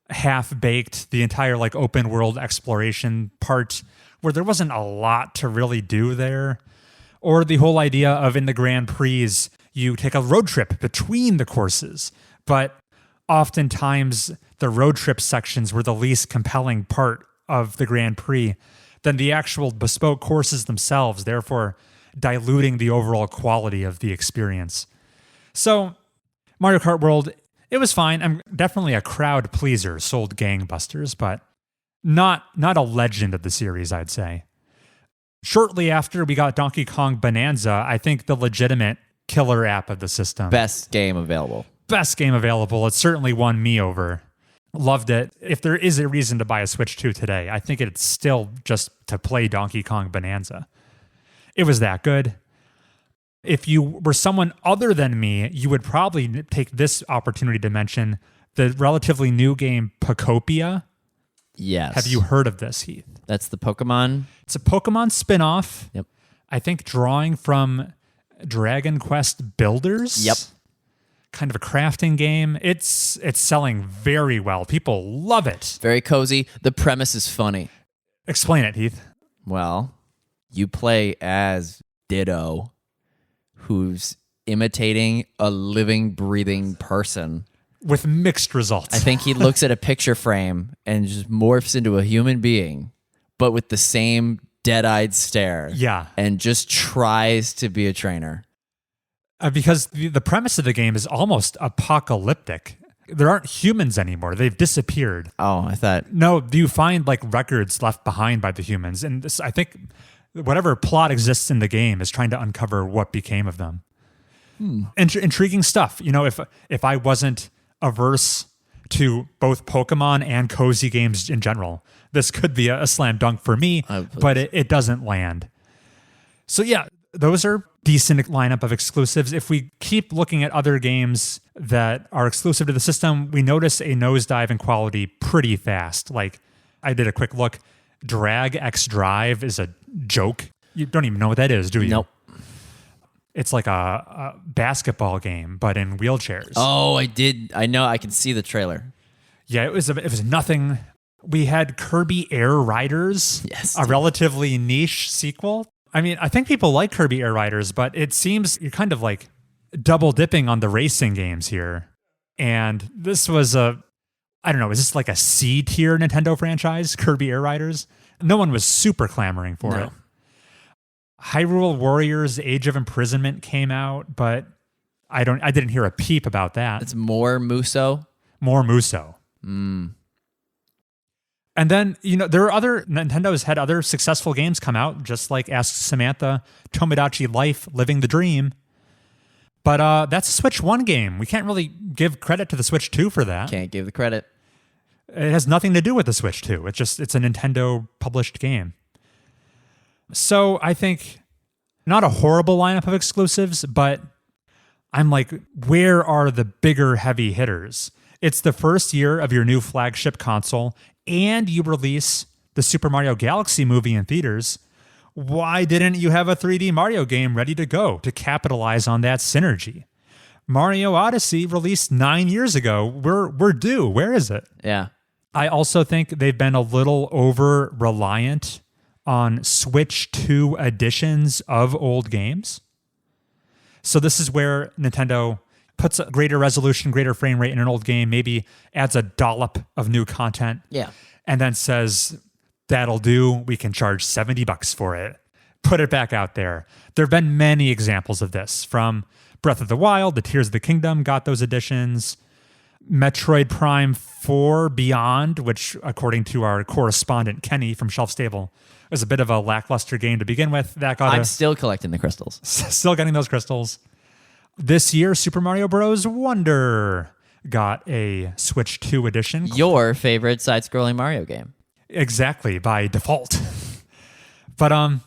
half-baked. The entire like open world exploration part where there wasn't a lot to really do there. Or the whole idea of in the Grand Prix, you take a road trip between the courses. But oftentimes the road trip sections were the least compelling part of the Grand Prix than the actual bespoke courses themselves, therefore diluting the overall quality of the experience. So, Mario Kart World, it was fine. I'm definitely a crowd pleaser, sold gangbusters, but not a legend of the series, I'd say. Shortly after we got Donkey Kong Bonanza, I think the legitimate killer app of the system. Best game available. Best game available. It certainly won me over. Loved it. If there is a reason to buy a Switch 2 today, I think it's still just to play Donkey Kong Bonanza. It was that good. If you were someone other than me, you would probably take this opportunity to mention the relatively new game Pokopia. Yes. Have you heard of this, Heath? That's the Pokemon? It's a Pokemon spin-off. Yep. I think drawing from Dragon Quest Builders. Yep. Kind of a crafting game. It's selling very well. People love it. Very cozy. The premise is funny. Explain it, Heath. Well, you play as Ditto, who's imitating a living, breathing person. With mixed results. I think he looks at a picture frame and just morphs into a human being, but with the same dead-eyed stare. Yeah. And just tries to be a trainer. Because the premise of the game is almost apocalyptic. There aren't humans anymore. They've disappeared. Oh, I thought... No, you find like records left behind by the humans. And this, I think whatever plot exists in the game is trying to uncover what became of them. Intriguing stuff. You know, if I wasn't averse to both Pokemon and cozy games in general, this could be a slam dunk for me, but it doesn't land. So yeah, those are decent lineup of exclusives. If we keep looking at other games that are exclusive to the system, we notice a nosedive in quality pretty fast. Like, I did a quick look. Drag X Drive is a joke. You don't even know what that is, do you? Nope. It's like a basketball game, but in wheelchairs. Oh, I did. I know. I can see the trailer. Yeah, it was nothing. We had Kirby Air Riders, Yes. a relatively niche sequel. I mean, I think people like Kirby Air Riders, but it seems you're kind of like double dipping on the racing games here. And this was I don't know, is this like a C tier Nintendo franchise, Kirby Air Riders? No one was super clamoring for it. Hyrule Warriors Age of Imprisonment came out, but I didn't hear a peep about that. It's more Muso. More Muso. And then, you know, Nintendo's had other successful games come out, just like Ask Samantha, Tomodachi Life, Living the Dream. But that's a Switch 1 game. We can't really give credit to the Switch 2 for that. Can't give the credit. It has nothing to do with the Switch 2. It's a Nintendo published game. So I think not a horrible lineup of exclusives, but I'm like, where are the bigger heavy hitters? It's the first year of your new flagship console, and you release the Super Mario Galaxy movie in theaters. Why didn't you have a 3D Mario game ready to go to capitalize on that synergy? Mario Odyssey released 9 years ago. We're due. Where is it? Yeah. I also think they've been a little over-reliant on Switch 2 editions of old games. So this is where Nintendo puts a greater resolution, greater frame rate in an old game, maybe adds a dollop of new content. Yeah. And then says, that'll do. We can charge $70 for it. Put it back out there. There have been many examples of this, from Breath of the Wild, the Tears of the Kingdom got those editions. Metroid Prime 4 Beyond, which according to our correspondent Kenny from Shelf Stable, was a bit of a lackluster game to begin with. That got I'm still collecting the crystals. Still getting those crystals. This year, Super Mario Bros. Wonder got a Switch 2 edition. Your favorite side-scrolling Mario game. Exactly, by default. But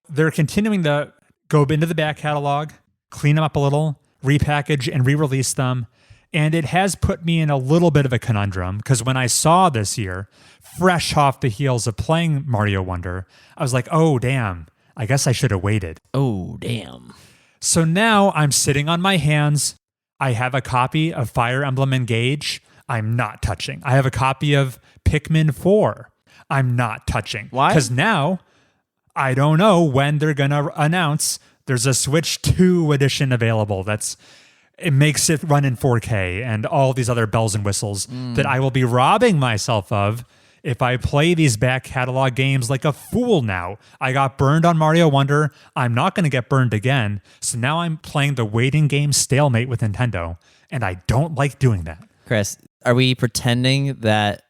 they're continuing to go into the back catalog, clean them up a little, repackage and re-release them. And it has put me in a little bit of a conundrum, because when I saw this year, fresh off the heels of playing Mario Wonder, I was like, oh, damn, I guess I should have waited. Oh, damn. So now I'm sitting on my hands. I have a copy of Fire Emblem Engage. I'm not touching. I have a copy of Pikmin 4. I'm not touching. Why? Because now I don't know when they're going to announce there's a Switch 2 edition available. It makes it run in 4K and all these other bells and whistles that I will be robbing myself of if I play these back catalog games like a fool now. I got burned on Mario Wonder. I'm not going to get burned again. So now I'm playing the waiting game stalemate with Nintendo, and I don't like doing that. Chris, are we pretending that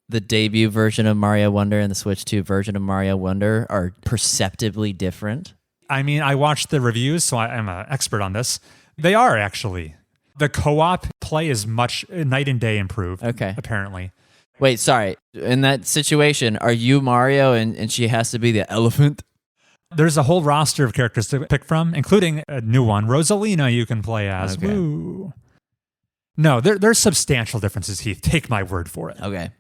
the debut version of Mario Wonder and the Switch 2 version of Mario Wonder are perceptibly different? I mean, I watched the reviews, so I'm an expert on this. They are, actually. The co-op play is much night and day improved, apparently. Wait, sorry. In that situation, are you Mario and she has to be the elephant? There's a whole roster of characters to pick from, including a new one, Rosalina, you can play as. Okay. Woo. No, there's substantial differences, Heath. Take my word for it. Okay.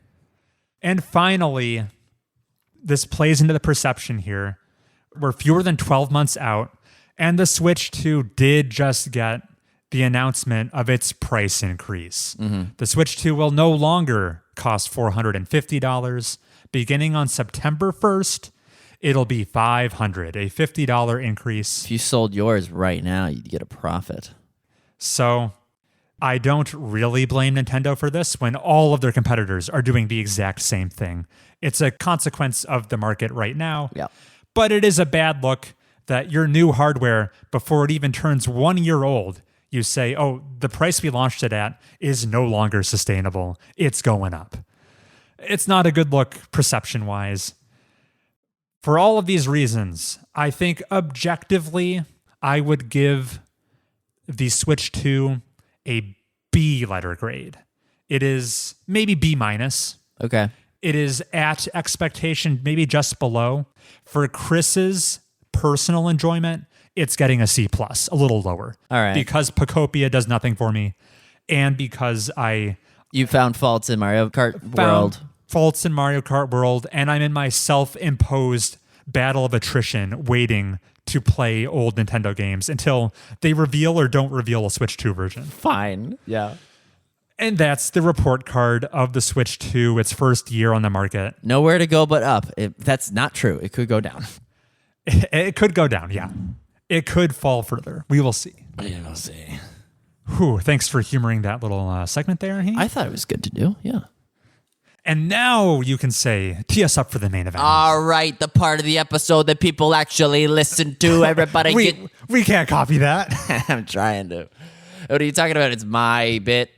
And finally, this plays into the perception here. We're fewer than 12 months out, and the Switch 2 did just get the announcement of its price increase. The Switch 2 will no longer cost $450. Beginning on September 1st, it'll be $500, a $50 increase. If you sold yours right now, you'd get a profit. So I don't really blame Nintendo for this when all of their competitors are doing the exact same thing. It's a consequence of the market right now. Yeah. But it is a bad look that your new hardware, before it even turns 1 year old, you say, oh, the price we launched it at is no longer sustainable. It's going up. It's not a good look perception-wise. For all of these reasons, I think objectively, I would give the Switch 2 a B letter grade. It is maybe B minus. Okay. It is at expectation, maybe just below. For Chris's personal enjoyment, it's getting a C plus, a little lower. All right. Because Pocopia does nothing for me, and because You found faults in Mario Kart found World. faults in Mario Kart World, and I'm in my self-imposed battle of attrition waiting to play old Nintendo games until they reveal or don't reveal a Switch 2 version. Fine. Yeah. And that's the report card of the Switch 2, its first year on the market. Nowhere to go but up. That's not true. It could go down. It could go down, yeah. It could fall further. We will see. Yeah, we'll see. Whew, thanks for humoring that little segment there, Heath. I thought it was good to do. Yeah. And now you can say, tee us up for the main event. All right, the part of the episode that people actually listen to. Everybody we can't copy that. I'm trying to. What are you talking about? It's my bit.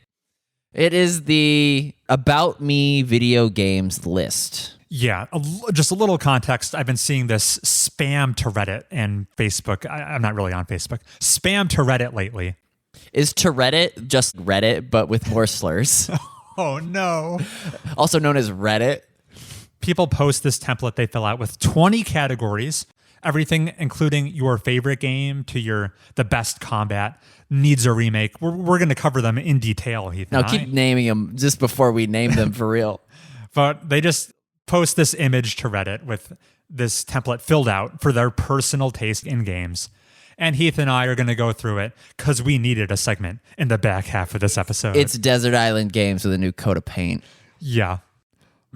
It is the About Me video games list. Yeah, just a little context. I've been seeing this spam to Reddit and Facebook. I'm not really on Facebook. Spam to Reddit lately. Is to Reddit just Reddit, but with more slurs? Oh, no. Also known as Reddit. People post this template they fill out with 20 categories. Everything, including your favorite game to the best combat, needs a remake. We're going to cover them in detail, Heath. Now keep naming them just before we name them for real. But they just post this image to Reddit with this template filled out for their personal taste in games. And Heath and I are going to go through it because we needed a segment in the back half of this episode. It's Desert Island Games with a new coat of paint. Yeah.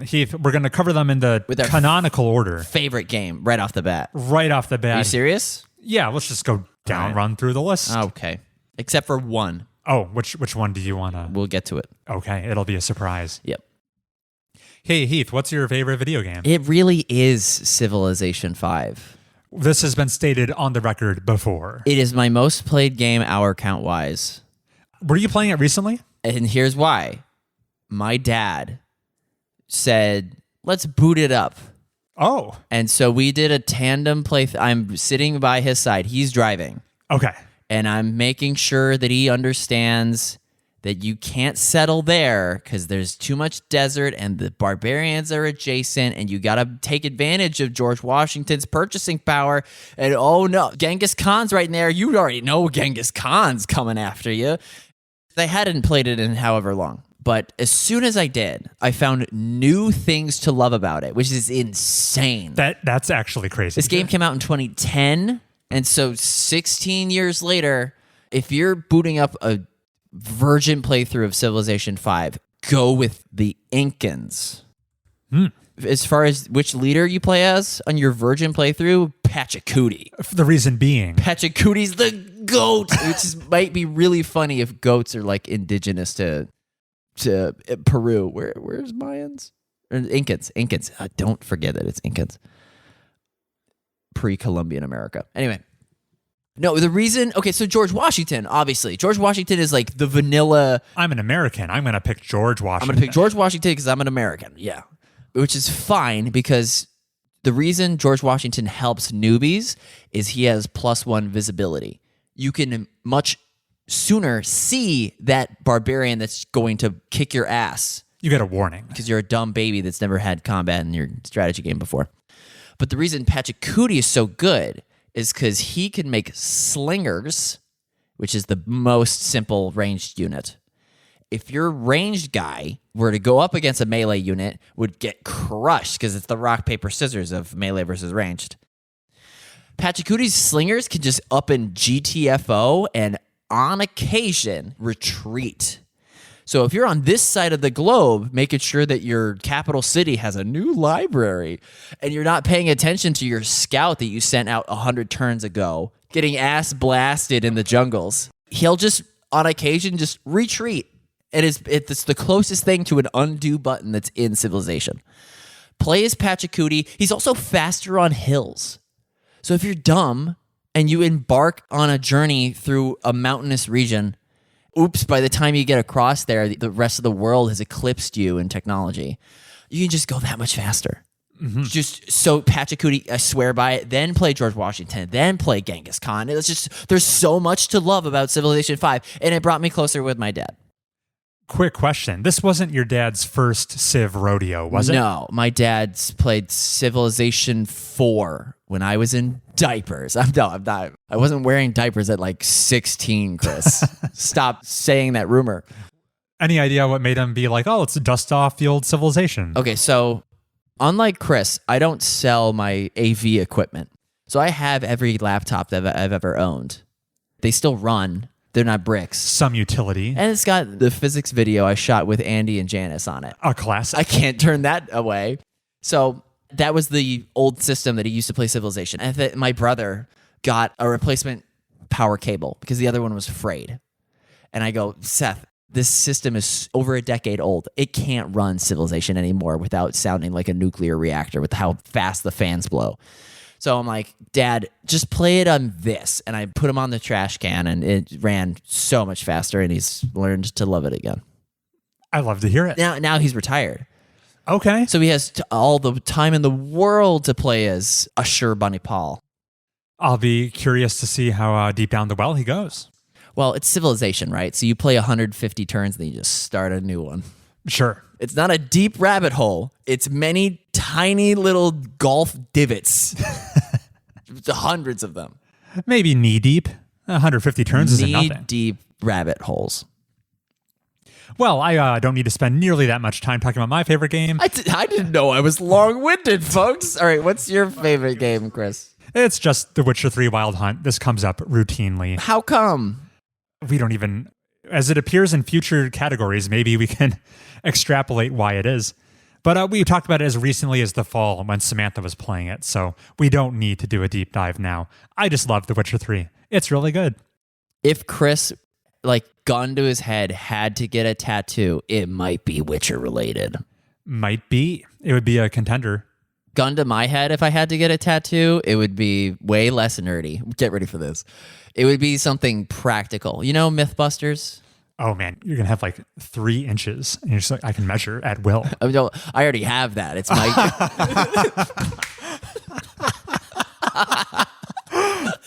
Heath, we're going to cover them in the canonical order. Favorite game right off the bat. Right off the bat. Are you serious? Yeah, let's just go down, run through the list. Okay. Except for one. Oh, which one do you want to? We'll get to it. Okay, it'll be a surprise. Yep. Hey, Heath, what's your favorite video game? It really is Civilization 5. This has been stated on the record before. It is my most played game hour count-wise. Were you playing it recently? And here's why. My dad said, let's boot it up. Oh. And so we did a tandem play. I'm sitting by his side. He's driving. Okay. And I'm making sure that he understands that you can't settle there because there's too much desert and the barbarians are adjacent and you got to take advantage of George Washington's purchasing power. And oh no, Genghis Khan's right in there. You already know Genghis Khan's coming after you. They hadn't played it in however long. But as soon as I did, I found new things to love about it, which is insane. That's actually crazy. This game came out in 2010. And so 16 years later, if you're booting up a virgin playthrough of Civilization 5, go with the Incans. As far as which leader you play as on your virgin playthrough, Pachacuti. The reason being, Pachacuti's the goat, which might be really funny if goats are like indigenous to Peru. Where's Mayans? Or Incans. Don't forget that it's Incans. Pre-Columbian America. Anyway. No, the reason... Okay, so George Washington, obviously. George Washington is like the vanilla... I'm an American. I'm going to pick George Washington. I'm going to pick George Washington because I'm an American. Yeah. Which is fine because the reason George Washington helps newbies is he has +1 visibility. You can much sooner see that barbarian that's going to kick your ass. You get a warning. Because you're a dumb baby that's never had combat in your strategy game before. But the reason Pachacuti is so good is because he can make slingers, which is the most simple ranged unit. If your ranged guy were to go up against a melee unit, would get crushed because it's the rock, paper, scissors of melee versus ranged. Pachacuti's slingers can just up in GTFO and on occasion retreat. So if you're on this side of the globe, making sure that your capital city has a new library and you're not paying attention to your scout that you sent out 100 turns ago, getting ass blasted in the jungles, he'll just on occasion just retreat. It's the closest thing to an undo button that's in Civilization. Play as Pachacooty. He's also faster on hills. So if you're dumb and you embark on a journey through a mountainous region, oops, by the time you get across there, the rest of the world has eclipsed you in technology. You can just go that much faster. Mm-hmm. Just so Pachacooty, I swear by it. Then play George Washington. Then play Genghis Khan. There's so much to love about Civilization 5, and it brought me closer with my dad. Quick question. This wasn't your dad's first Civ rodeo, was it? No, my dad's played Civilization 4 when I was in diapers. I'm not. I wasn't wearing diapers at like 16, Chris. Stop saying that rumor. Any idea what made him be like, oh, let's dust off the old Civilization? Okay, so unlike Chris, I don't sell my AV equipment. So I have every laptop that I've ever owned. They still run. They're not bricks. Some utility. And it's got the physics video I shot with Andy and Janice on it. A classic. I can't turn that away. So that was the old system that he used to play Civilization. And my brother got a replacement power cable because the other one was frayed. And I go, Seth, this system is over a decade old. It can't run Civilization anymore without sounding like a nuclear reactor with how fast the fans blow. So I'm like, Dad, just play it on this. And I put him on the trash can, and it ran so much faster, and he's learned to love it again. I love to hear it. Now he's retired. Okay. So he has all the time in the world to play as Ashur Banipal. I'll be curious to see how deep down the well he goes. Well, it's Civilization, right? So you play 150 turns, and then you just start a new one. Sure. It's not a deep rabbit hole. It's many tiny little golf divots. Hundreds of them. Maybe knee deep. 150 turns isn't nothing. Knee deep rabbit holes. Well, I don't need to spend nearly that much time talking about my favorite game. I didn't know I was long-winded, folks. All right, what's your favorite game, Chris? It's just The Witcher 3 Wild Hunt. This comes up routinely. How come? We don't even... As it appears in future categories, maybe we can extrapolate why it is. But we talked about it as recently as the fall when Samantha was playing it, so we don't need to do a deep dive now. I just love The Witcher 3. It's really good. If Chris, gun to his head, had to get a tattoo, it might be Witcher related. Might be. It would be a contender. Gun to my head, if I had to get a tattoo, it would be way less nerdy. Get ready for this. It would be something practical. You know Mythbusters? Oh, man. You're going to have 3 inches. And you're just like, I can measure at will. I already have that. It's my...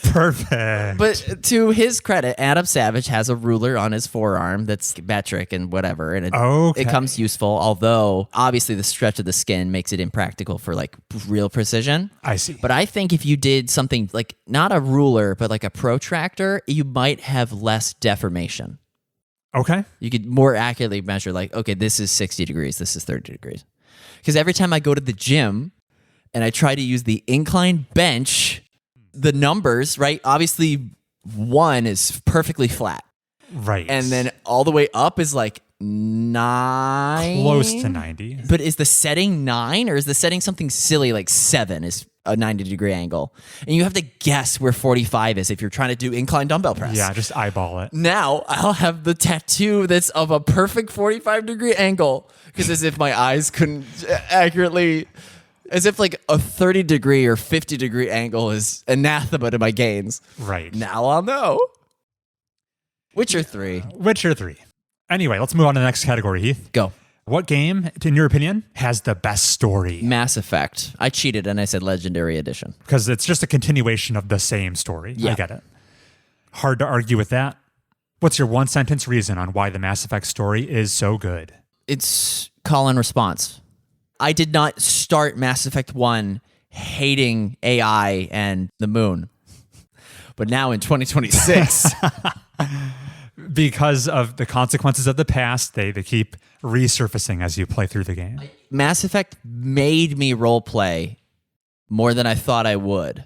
Perfect. But to his credit, Adam Savage has a ruler on his forearm that's metric and whatever, and it comes useful, although obviously the stretch of the skin makes it impractical for real precision. I see. But I think if you did something not a ruler, but a protractor, you might have less deformation. Okay. You could more accurately measure okay, this is 60 degrees, this is 30 degrees. Because every time I go to the gym and I try to use the incline bench, the numbers, right? Obviously, 1 is perfectly flat. Right. And then all the way up is 9. Close to 90. But is the setting 9 or is the setting something silly 7 is a 90-degree angle? And you have to guess where 45 is if you're trying to do incline dumbbell press. Yeah, just eyeball it. Now I'll have the tattoo that's of a perfect 45-degree angle because as if my eyes couldn't accurately... As if a 30-degree or 50-degree angle is anathema to my gains. Right. Now I'll know. Witcher 3. Witcher 3. Anyway, let's move on to the next category, Heath. Go. What game, in your opinion, has the best story? Mass Effect. I cheated and I said Legendary Edition. Because it's just a continuation of the same story. Yeah. I get it. Hard to argue with that. What's your one-sentence reason on why the Mass Effect story is so good? It's call and response. I did not start Mass Effect 1 hating AI and the moon. But now in 2026... Because of the consequences of the past, they keep resurfacing as you play through the game. Mass Effect made me roleplay more than I thought I would.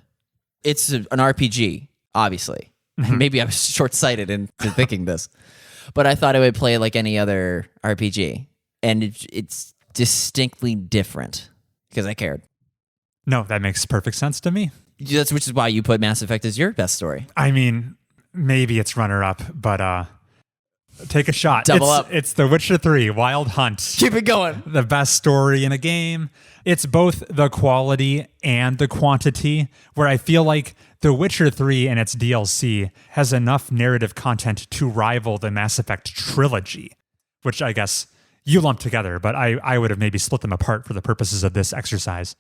It's an RPG, obviously. Mm-hmm. Maybe I was short-sighted into thinking this. But I thought I would play like any other RPG. And it's distinctly different because I cared. No, that makes perfect sense to me. Which is why you put Mass Effect as your best story. I mean, maybe it's runner-up, but Take a shot. Double up. It's The Witcher 3 Wild Hunt. Keep it going. The best story in a game. It's both the quality and the quantity, where I feel like The Witcher 3 and its DLC has enough narrative content to rival the Mass Effect trilogy, which I guess you lump together, but I would have maybe split them apart for the purposes of this exercise.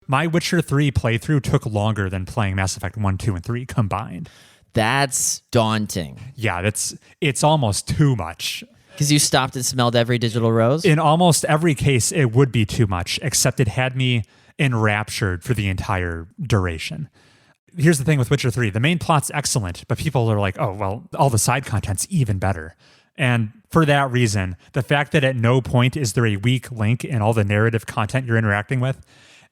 My Witcher 3 playthrough took longer than playing Mass Effect 1, 2, and 3 combined. That's daunting. Yeah, it's almost too much. Because you stopped and smelled every digital rose? In almost every case, it would be too much, except it had me enraptured for the entire duration. Here's the thing with Witcher 3. The main plot's excellent, but people are like, oh, well, all the side content's even better. And for that reason, the fact that at no point is there a weak link in all the narrative content you're interacting with,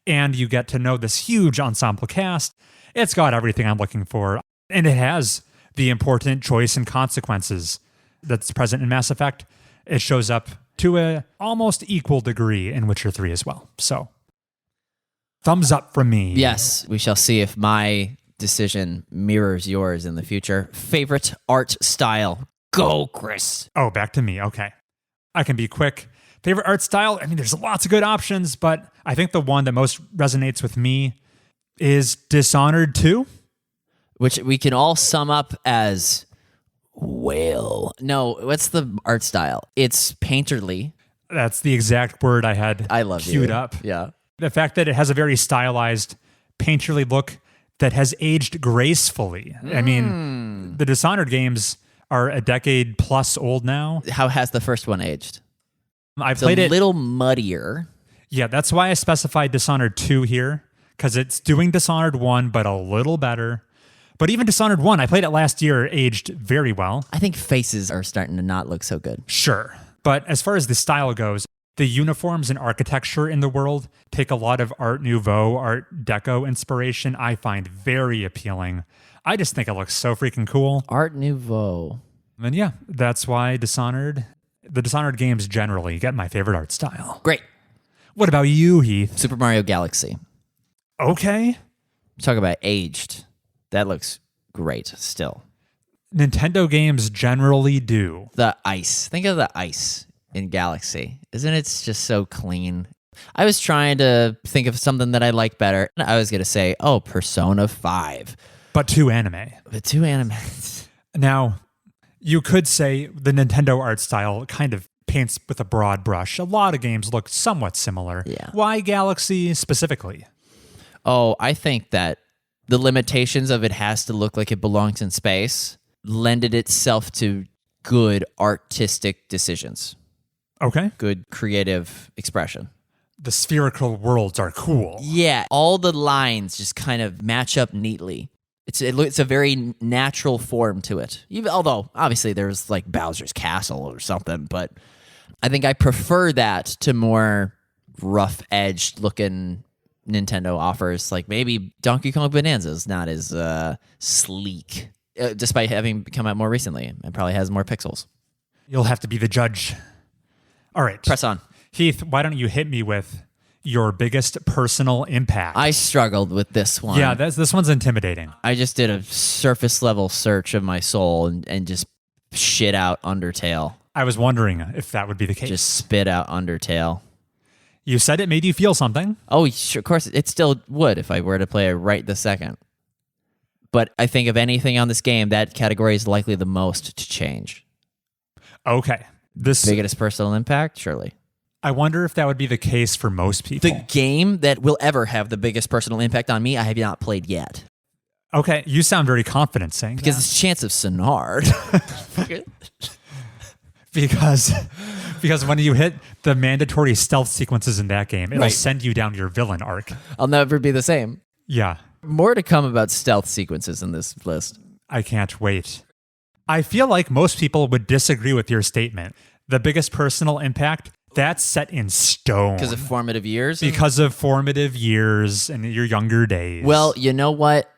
and you get to know this huge ensemble cast, it's got everything I'm looking for. And it has the important choice and consequences that's present in Mass Effect. It shows up to a almost equal degree in Witcher 3 as well. So, thumbs up from me. Yes, we shall see if my decision mirrors yours in the future. Favorite art style? Go, Chris. Oh, back to me. Okay. I can be quick. Favorite art style? I mean, there's lots of good options, but I think the one that most resonates with me is Dishonored 2. Which we can all sum up as whale. No, what's the art style? It's painterly. That's the exact word I had queued up. Yeah. The fact that it has a very stylized, painterly look that has aged gracefully. I mean, the Dishonored games are a decade plus old now. How has the first one aged? I It's played a it. little muddier. Yeah, that's why I specified Dishonored 2 here, because it's doing Dishonored 1, but a little better. But even Dishonored 1, I played it last year, aged very well. I think faces are starting to not look so good. Sure. But as far as the style goes, the uniforms and architecture in the world take a lot of Art Nouveau, Art Deco inspiration I find very appealing. I just think it looks so freaking cool. Art Nouveau. And yeah, that's why the Dishonored games generally get my favorite art style. Great. What about you, Heath? Super Mario Galaxy. Okay. Talk about aged. That looks great still. Nintendo games generally do. The ice. Think of the ice in Galaxy. Isn't it just so clean? I was trying to think of something that I like better. I was going to say, Persona 5. But 2 anime. The 2 anime. Now, you could say the Nintendo art style kind of paints with a broad brush. A lot of games look somewhat similar. Yeah. Why Galaxy specifically? I think that the limitations of it has to look like it belongs in space lended itself to good artistic decisions. Okay. Good creative expression. The spherical worlds are cool. Yeah, all the lines just kind of match up neatly. It's a very natural form to it. Although, obviously, there's like Bowser's Castle or something, but I think I prefer that to more rough-edged looking Nintendo offers. Like maybe Donkey Kong Bonanza is not as sleek, despite having come out more recently. It probably has more pixels. You'll have to be the judge. All right. Press on. Heath, why don't you hit me with your biggest personal impact? I struggled with this one. Yeah, this one's intimidating. I just did a surface level search of my soul and just shit out Undertale. I was wondering if that would be the case. Just spit out Undertale. You said it made you feel something. Oh, sure, of course, it still would if I were to play it right this second. But I think of anything on this game, that category is likely the most to change. Okay. Biggest personal impact? Surely. I wonder if that would be the case for most people. The game that will ever have the biggest personal impact on me, I have not played yet. Okay, you sound very confident saying Because that. it's Chance of Sonard. Because when you hit the mandatory stealth sequences in that game, it'll Right. send you down your villain arc. I'll never be the same. Yeah, More to come about stealth sequences in this list. I can't wait. I feel like most people would disagree with your statement. The biggest personal impact, that's set in stone. Because of formative years? Because of formative years and your younger days. Well, you know what?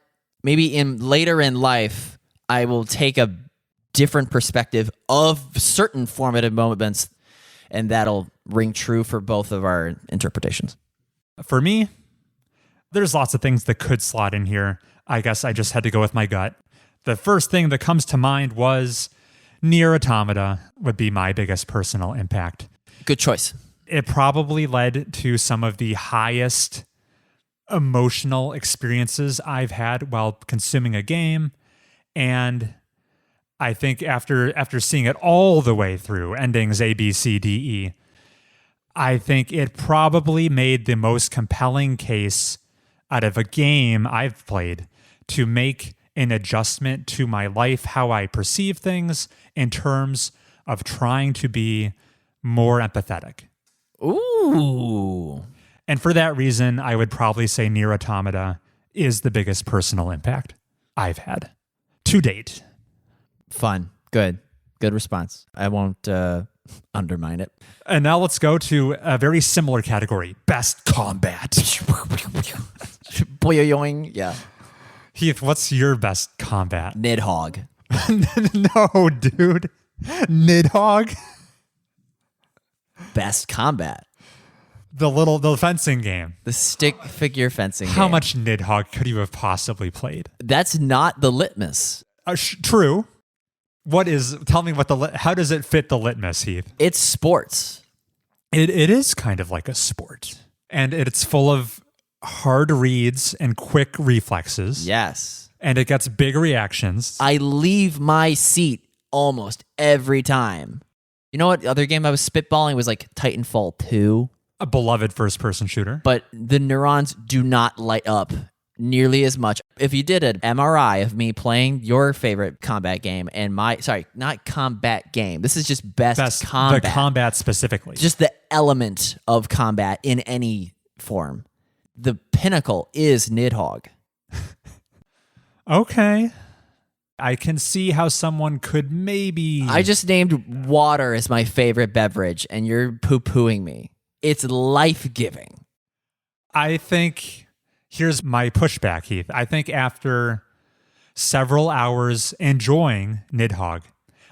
Maybe later in life, I will take a different perspective of certain formative moments, and that'll ring true for both of our interpretations. For me, there's lots of things that could slot in here. I guess I just had to go with my gut. The first thing that comes to mind was Nier Automata would be my biggest personal impact. Good choice. It probably led to some of the highest emotional experiences I've had while consuming a game. And I think after seeing it all the way through, endings A, B, C, D, E, I think it probably made the most compelling case out of a game I've played to make an adjustment to my life, how I perceive things in terms of trying to be more empathetic. Ooh. And for that reason, I would probably say Nier Automata is the biggest personal impact I've had to date. Fun. Good response. I won't undermine it. And now let's go to a very similar category, best combat. Boing. Yeah. Heath, what's your best combat? Nidhogg. No, dude. Nidhogg? Best combat. The fencing game. The stick figure fencing How game. much Nidhogg could you have possibly played? That's not the litmus. True. Tell me how does it fit the litmus, Heath? It's sports. It is kind of like a sport. And it's full of hard reads and quick reflexes. Yes. And it gets big reactions. I leave my seat almost every time. You know what other game I was spitballing was like Titanfall 2? A beloved first-person shooter. But the neurons do not light up nearly as much. If you did an MRI of me playing your favorite combat game and not combat game. This is just best combat. The combat specifically. Just the element of combat in any form. The pinnacle is Nidhogg. Okay. I can see how someone could maybe... I just named water as my favorite beverage, and you're poo-pooing me. It's life-giving. I think... Here's my pushback, Heath. I think after several hours enjoying Nidhogg,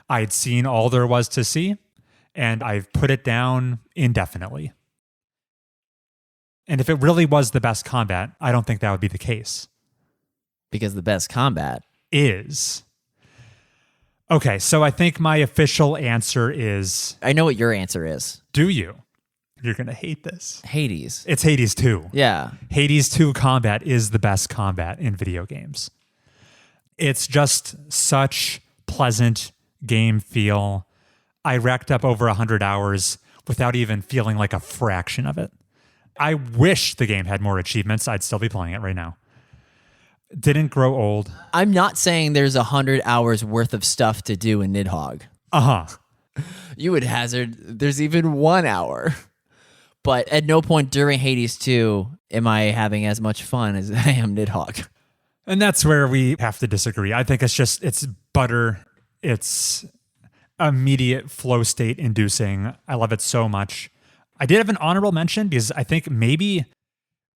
I'd seen all there was to see, and I've put it down indefinitely. And if it really was the best combat, I don't think that would be the case. Because the best combat is... Okay, so I think my official answer is... I know what your answer is. Do you? You're going to hate this. Hades. It's Hades 2. Yeah. Hades 2 combat is the best combat in video games. It's just such pleasant game feel. I racked up over 100 hours without even feeling like a fraction of it. I wish the game had more achievements. I'd still be playing it right now. Didn't grow old. I'm not saying there's 100 hours worth of stuff to do in Nidhogg. Uh-huh. You would hazard there's even 1 hour. But at no point during Hades 2 am I having as much fun as I am Nidhogg. And that's where we have to disagree. I think it's butter. It's immediate flow state inducing. I love it so much. I did have an honorable mention because I think maybe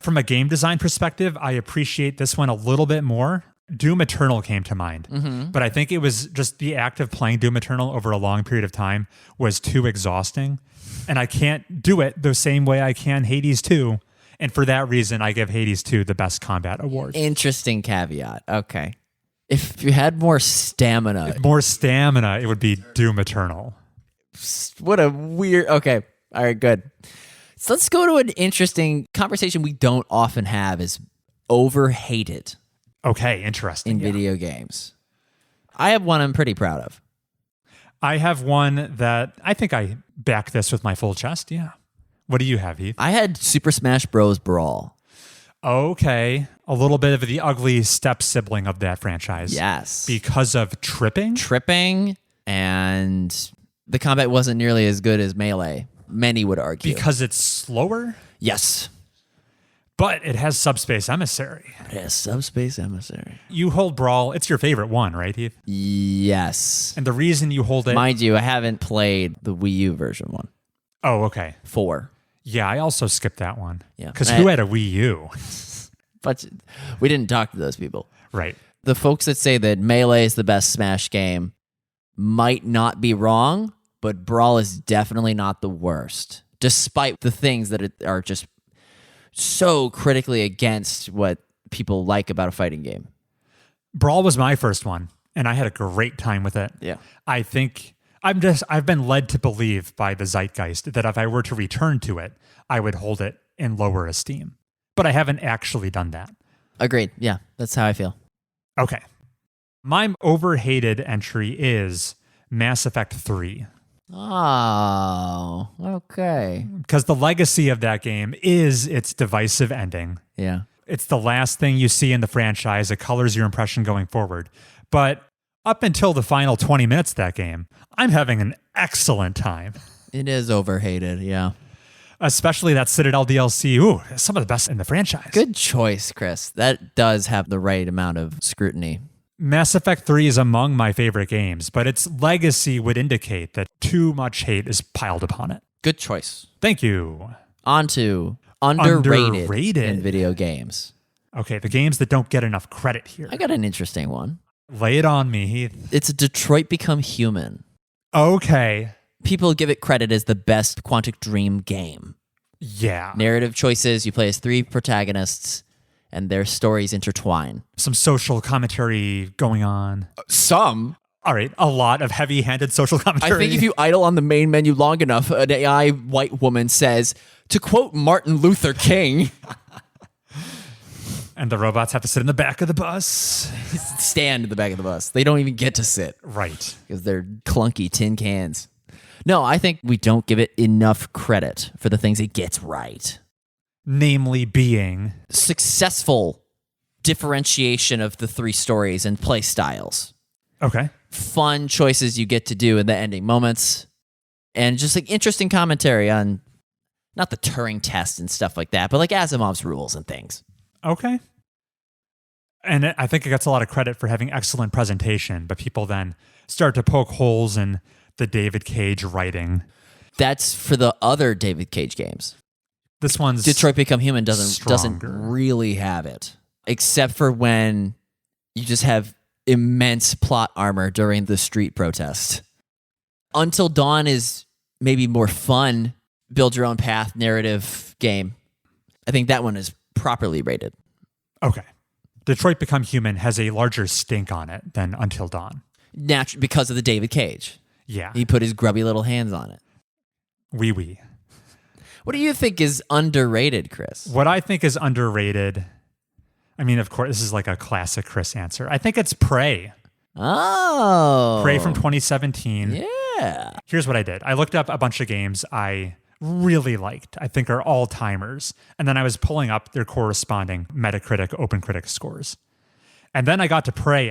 from a game design perspective, I appreciate this one a little bit more. Doom Eternal came to mind, but I think it was just the act of playing Doom Eternal over a long period of time was too exhausting. And I can't do it the same way I can Hades 2. And for that reason, I give Hades 2 the best combat award. Interesting caveat. Okay. If you had more stamina. It would be Doom Eternal. What a weird... Okay. All right, good. So let's go to an interesting conversation we don't often have is overhated. Okay, interesting. In video games. I have one I'm pretty proud of. I have one that I think I back this with my full chest. Yeah. What do you have, Heath? I had Super Smash Bros. Brawl. Okay. A little bit of the ugly step sibling of that franchise. Yes. Because of tripping? Tripping, and the combat wasn't nearly as good as Melee. Many would argue. Because it's slower? Yes. But it has Subspace Emissary. You hold Brawl. It's your favorite one, right, Heath? Yes. And the reason you hold it... Mind you, I haven't played the Wii U version one. Oh, okay. 4. Yeah, I also skipped that one. Yeah. Because who had a Wii U? But we didn't talk to those people. Right. The folks that say that Melee is the best Smash game might not be wrong, but Brawl is definitely not the worst, despite the things that are just so critically against what people like about a fighting game. Brawl was my first one. and I had a great time with it. Yeah. I think I've been led to believe by the zeitgeist that if I were to return to it, I would hold it in lower esteem. But I haven't actually done that. Agreed. Yeah, that's how I feel. Okay. My overhated entry is Mass Effect 3. Oh, okay. Because the legacy of that game is its divisive ending. Yeah. It's the last thing you see in the franchise. It colors your impression going forward. But up until the final 20 minutes of that game, I'm having an excellent time. It is overhated, yeah. Especially that Citadel DLC. Ooh, some of the best in the franchise. Good choice, Chris. That does have the right amount of scrutiny. Mass Effect 3 is among my favorite games, but its legacy would indicate that too much hate is piled upon it. Good choice. Thank you. On to underrated in video games. Okay, the games that don't get enough credit here. I got an interesting one. Lay it on me, Heath. It's Detroit Become Human. Okay. People give it credit as the best Quantic Dream game. Yeah. Narrative choices, you play as 3 protagonists, and their stories intertwine. Some social commentary going on. Some. All right, a lot of heavy-handed social commentary. I think if you idle on the main menu long enough, an AI white woman says, to quote Martin Luther King... And the robots have to sit in the back of the bus. Stand in the back of the bus. They don't even get to sit. Right. Because they're clunky tin cans. No, I think we don't give it enough credit for the things it gets right. Namely being successful differentiation of the 3 stories and play styles. Okay. Fun choices you get to do in the ending moments. And just like interesting commentary on not the Turing test and stuff like that, but like Asimov's rules and things. Okay. And I think it gets a lot of credit for having excellent presentation, but people then start to poke holes in the David Cage writing. That's for the other David Cage games. This one's Detroit Become Human doesn't stronger. really have it, except for when you just have immense plot armor during the street protest. Until Dawn is maybe more fun, build your own path narrative game. I think that one is properly rated. Okay. Detroit Become Human has a larger stink on it than Until Dawn. Because of the David Cage. Yeah. He put his grubby little hands on it. Wee. What do you think is underrated, Chris? What I think is underrated, I mean, of course, this is like a classic Chris answer. I think it's Prey. Oh. Prey from 2017. Yeah. Here's what I did. I looked up a bunch of games I really liked, I think are all-timers. And then I was pulling up their corresponding Metacritic, OpenCritic scores. And then I got to Prey,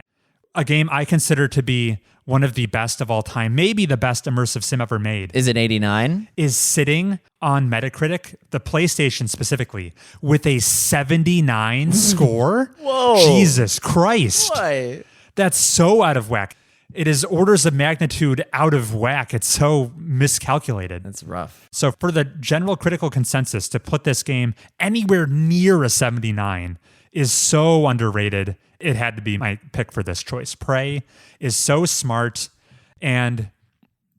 a game I consider to be one of the best of all time, maybe the best immersive sim ever made. Is it 89? Is sitting on Metacritic, the PlayStation specifically, with a 79 score. Whoa. Jesus Christ. Why? That's so out of whack. It is orders of magnitude out of whack. It's so miscalculated. That's rough. So for the general critical consensus to put this game anywhere near a 79 is so underrated. It had to be my pick for this choice. Prey is so smart, and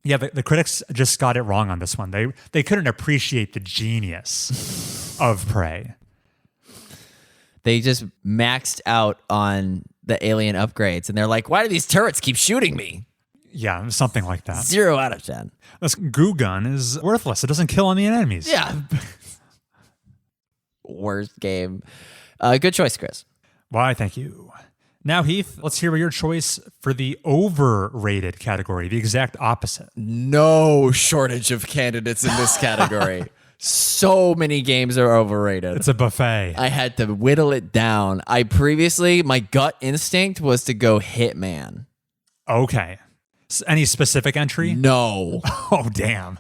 yeah, the critics just got it wrong on this one. They couldn't appreciate the genius of Prey. They just maxed out on the alien upgrades, and they're like, why do these turrets keep shooting me? Yeah, something like that. 0 out of 10. This goo gun is worthless. It doesn't kill any enemies. Yeah. Worst game. Good choice, Chris. Why, thank you. Now, Heath, let's hear your choice for the overrated category, the exact opposite. No shortage of candidates in this category. So many games are overrated. It's a buffet. I had to whittle it down. My gut instinct was to go Hitman. Okay. Any specific entry? No. Oh, damn.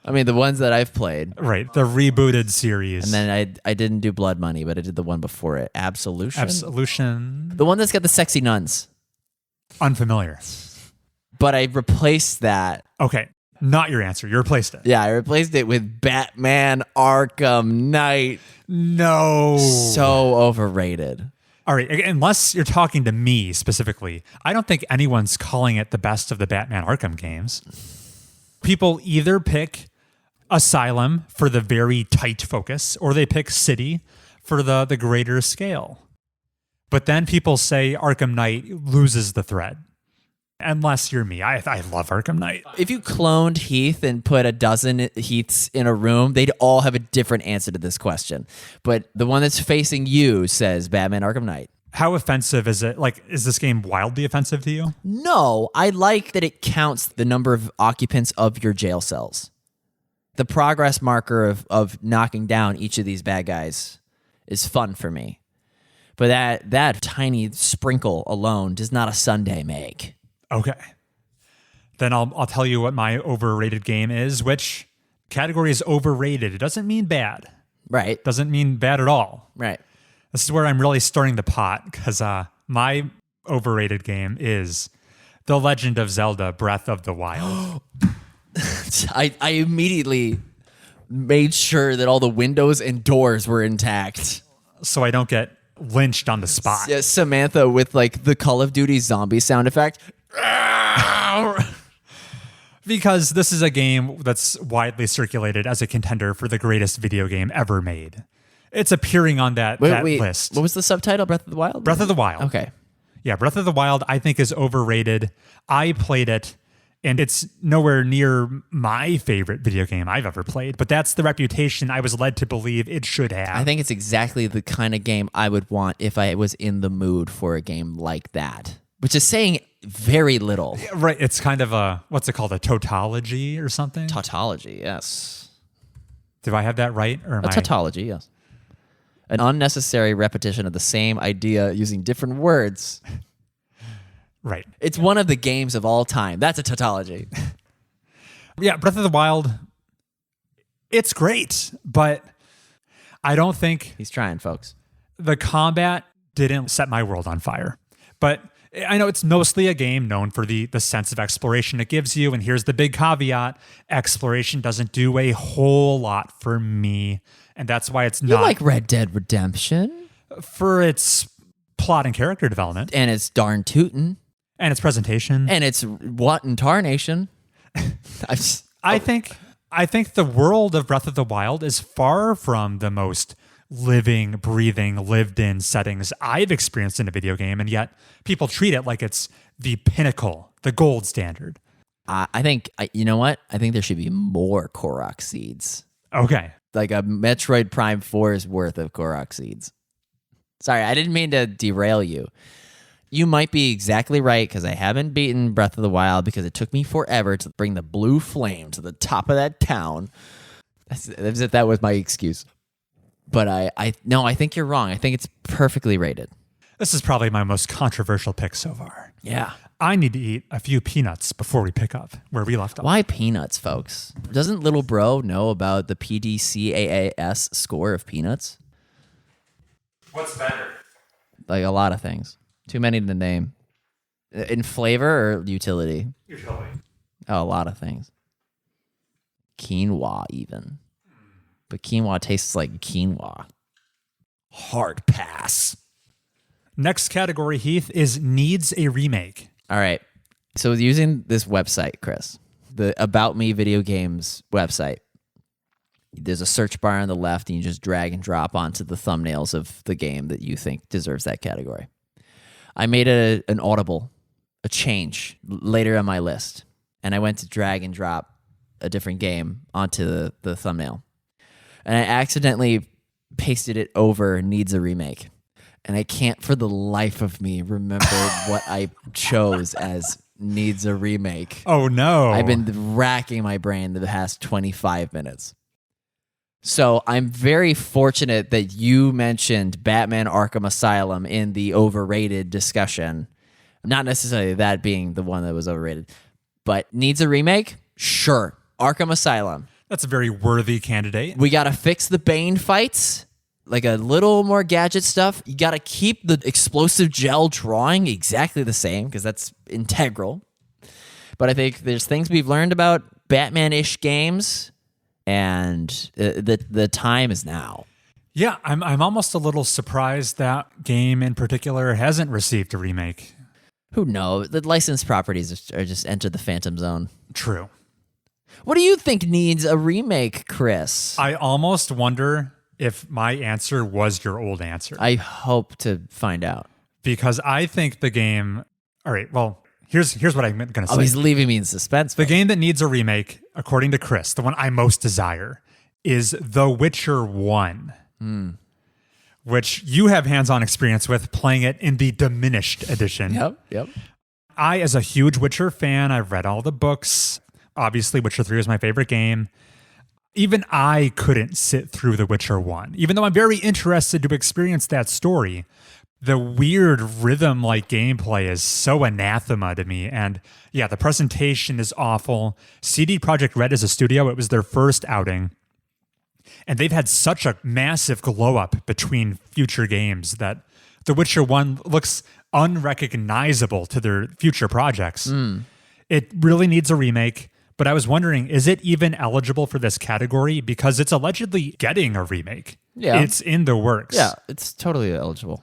I mean, the ones that I've played. Right, the rebooted series. And then I didn't do Blood Money, but I did the one before it. Absolution? Absolution. The one that's got the sexy nuns. Unfamiliar. But I replaced that. Okay, not your answer. You replaced it. Yeah, I replaced it with Batman Arkham Knight. No. So overrated. All right, unless you're talking to me specifically, I don't think anyone's calling it the best of the Batman Arkham games. People either pick Asylum for the very tight focus, or they pick City for the greater scale. But then people say Arkham Knight loses the thread. Unless you're me. I love Arkham Knight. If you cloned Heath and put a dozen Heaths in a room, they'd all have a different answer to this question. But the one that's facing you says Batman Arkham Knight. How offensive is it? Like, is this game wildly offensive to you? No, I like that it counts the number of occupants of your jail cells. The progress marker of knocking down each of these bad guys is fun for me. But that tiny sprinkle alone does not a Sunday make. Okay. Then I'll tell you what my overrated game is, which category is overrated. It doesn't mean bad. Right. Doesn't mean bad at all. Right. This is where I'm really stirring the pot because my overrated game is The Legend of Zelda Breath of the Wild. I immediately made sure that all the windows and doors were intact. So I don't get lynched on the spot. Yeah, Samantha with like the Call of Duty zombie sound effect. Because this is a game that's widely circulated as a contender for the greatest video game ever made. It's appearing on that list. What was the subtitle? Breath of the Wild? Breath of the Wild. Okay. Yeah, Breath of the Wild, I think, is overrated. I played it, and it's nowhere near my favorite video game I've ever played, but that's the reputation I was led to believe it should have. I think it's exactly the kind of game I would want if I was in the mood for a game like that, which is saying very little. Yeah, right. It's kind of a, what's it called, a tautology or something? Tautology, yes. Do I have that right? Or am A tautology, yes. An unnecessary repetition of the same idea using different words. Right. It's one of the games of all time. That's a tautology. Yeah, Breath of the Wild, it's great, but I don't think He's trying, folks. the combat didn't set my world on fire. But I know it's mostly a game known for the sense of exploration it gives you, and here's the big caveat. Exploration doesn't do a whole lot for me, and that's why it's You not like Red Dead Redemption? for its plot and character development, And it's darn tootin'. and its presentation. And it's what in tarnation. I think the world of Breath of the Wild is far from the most living, breathing, lived-in settings I've experienced in a video game, and yet people treat it like it's the pinnacle, the gold standard. I think, you know what? I think there should be more Korok seeds. Okay. Like a Metroid Prime 4's worth of Korok seeds. Sorry, I didn't mean to derail you. You might be exactly right, because I haven't beaten Breath of the Wild because it took me forever to bring the blue flame to the top of that town. That was my excuse. But I think you're wrong. I think it's perfectly rated. This is probably my most controversial pick so far. Yeah. I need to eat a few peanuts before we pick up where we left off. Why peanuts, folks? Doesn't little bro know about the PDCAAS score of peanuts? What's better? Like a lot of things. Too many to name. In flavor or utility? Usually. Oh, a lot of things. Quinoa, even. But quinoa tastes like quinoa. Hard pass. Next category, Heath, is needs a remake. All right. So using this website, Chris, the About Me video games website, there's a search bar on the left, and you just drag and drop onto the thumbnails of the game that you think deserves that category. I made an audible, a change later on my list, and I went to drag and drop a different game onto the thumbnail. And I accidentally pasted it over needs a remake. And I can't for the life of me remember what I chose as needs a remake. Oh, no. I've been racking my brain the past 25 minutes. So I'm very fortunate that you mentioned Batman Arkham Asylum in the overrated discussion. Not necessarily that being the one that was overrated. But needs a remake? Sure. Arkham Asylum. That's a very worthy candidate. We got to fix the Bane fights. Like a little more gadget stuff. You got to keep the explosive gel drawing exactly the same because that's integral. But I think there's things we've learned about Batman-ish games, and the time is now. Yeah, I'm almost a little surprised that game in particular hasn't received a remake. Who knows? The licensed properties are just entered the phantom zone. True. What do you think needs a remake, Chris? I almost wonder if my answer was your old answer. I hope to find out. Because I think the game... All right, well, Here's what I'm going to say. Oh, he's leaving me in suspense. The game that needs a remake, according to Chris, the one I most desire, is The Witcher 1. Which you have hands-on experience with playing it in the diminished edition. Yep. I, as a huge Witcher fan, I've read all the books. Obviously, Witcher 3 is my favorite game. Even I couldn't sit through The Witcher 1, even though I'm very interested to experience that story. The weird rhythm-like gameplay is so anathema to me. And yeah, the presentation is awful. CD Projekt Red is a studio. It was their first outing. And they've had such a massive glow-up between future games that The Witcher 1 looks unrecognizable to their future projects. It really needs a remake. But I was wondering, is it even eligible for this category? Because it's allegedly getting a remake. Yeah. It's in the works. Yeah, it's totally eligible.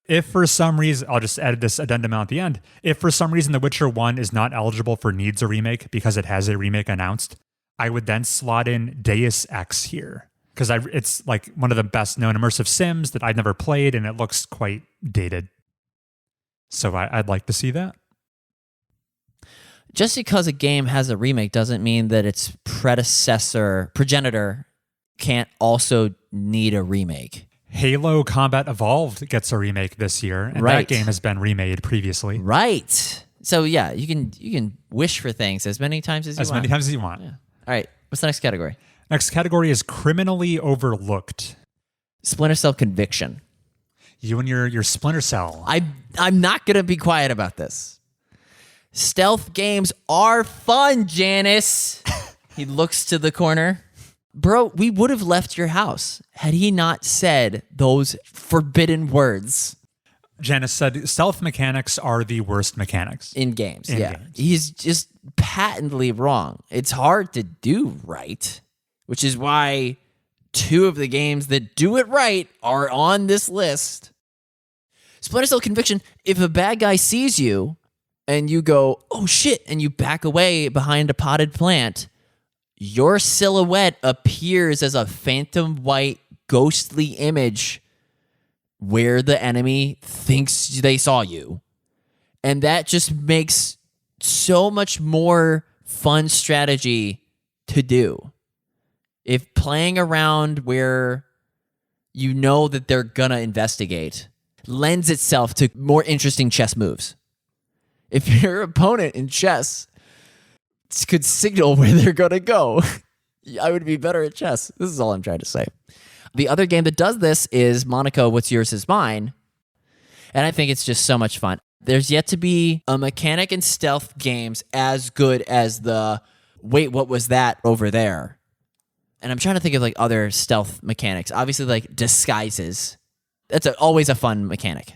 If for some reason, I'll just add this addendum at the end. If for some reason The Witcher 1 is not eligible for needs a remake because it has a remake announced, I would then slot in Deus Ex here. Because it's like one of the best known immersive sims that I've never played, and it looks quite dated. So I'd like to see that. Just because a game has a remake doesn't mean that its progenitor can't also need a remake. Halo Combat Evolved gets a remake this year, and Right. that game has been remade previously. Right. So yeah, you can wish for things as many times as you want. As many times as you want. Yeah. All right. What's the next category? Next category is Criminally Overlooked. Splinter Cell Conviction. You and your Splinter Cell. I'm not gonna be quiet about this. Stealth games are fun, Janice. He looks to the corner. Bro, we would have left your house had he not said those forbidden words. Janice said stealth mechanics are the worst mechanics. In games, In yeah. games. He's just patently wrong. It's hard to do right, which is why 2 of the games that do it right are on this list. Splinter Cell Conviction, if a bad guy sees you and you go, oh shit, and you back away behind a potted plant, your silhouette appears as a phantom white ghostly image where the enemy thinks they saw you. And that just makes so much more fun strategy to do. If playing around where you know that they're gonna investigate lends itself to more interesting chess moves. If your opponent in chess could signal where they're going to go, I would be better at chess. This is all I'm trying to say. The other game that does this is Monaco, What's Yours Is Mine. And I think it's just so much fun. There's yet to be a mechanic in stealth games as good as the, wait, what was that over there? And I'm trying to think of like other stealth mechanics. Obviously, like disguises. That's always a fun mechanic.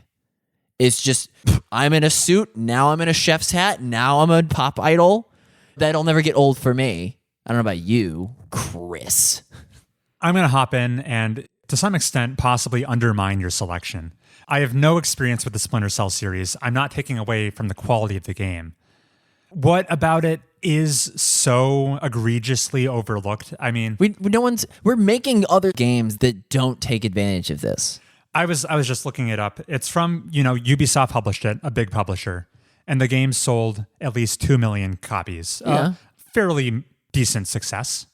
It's just, I'm in a suit, now I'm in a chef's hat, now I'm a pop idol. That'll never get old for me. I don't know about you, Chris. I'm going to hop in and, to some extent, possibly undermine your selection. I have no experience with the Splinter Cell series. I'm not taking away from the quality of the game. What about it is so egregiously overlooked? I mean, we're making other games that don't take advantage of this. I was just looking it up. It's from, Ubisoft published it, a big publisher, and the game sold at least 2 million copies. Yeah. Fairly decent success.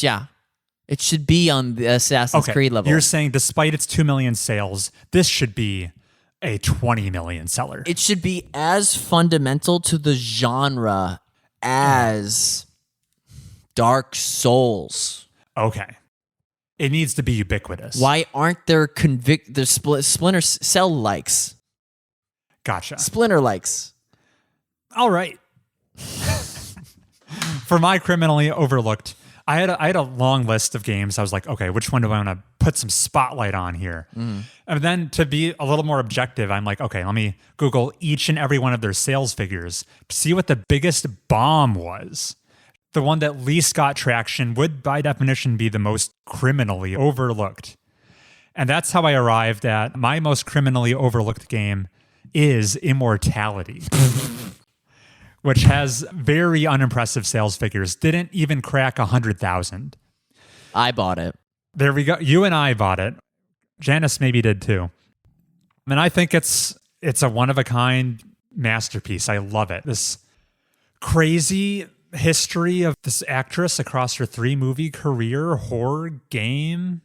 Yeah. It should be on the Assassin's Creed level. You're saying despite its 2 million sales, this should be a 20 million seller. It should be as fundamental to the genre as Dark Souls. Okay. It needs to be ubiquitous. Why aren't there Splinter Cell likes? Gotcha. Splinter likes. All right. For my criminally overlooked, I had a long list of games. I was like, okay, which one do I want to put some spotlight on here? And then to be a little more objective, I'm like, okay, let me Google each and every one of their sales figures, see what the biggest bomb was. The one that least got traction would, by definition, be the most criminally overlooked. And that's how I arrived at my most criminally overlooked game is Immortality, which has very unimpressive sales figures. Didn't even crack 100,000. I bought it. There we go. You and I bought it. Janice maybe did too. And I think it's a one-of-a-kind masterpiece. I love it. This crazy history of this actress across her 3-movie career, horror game.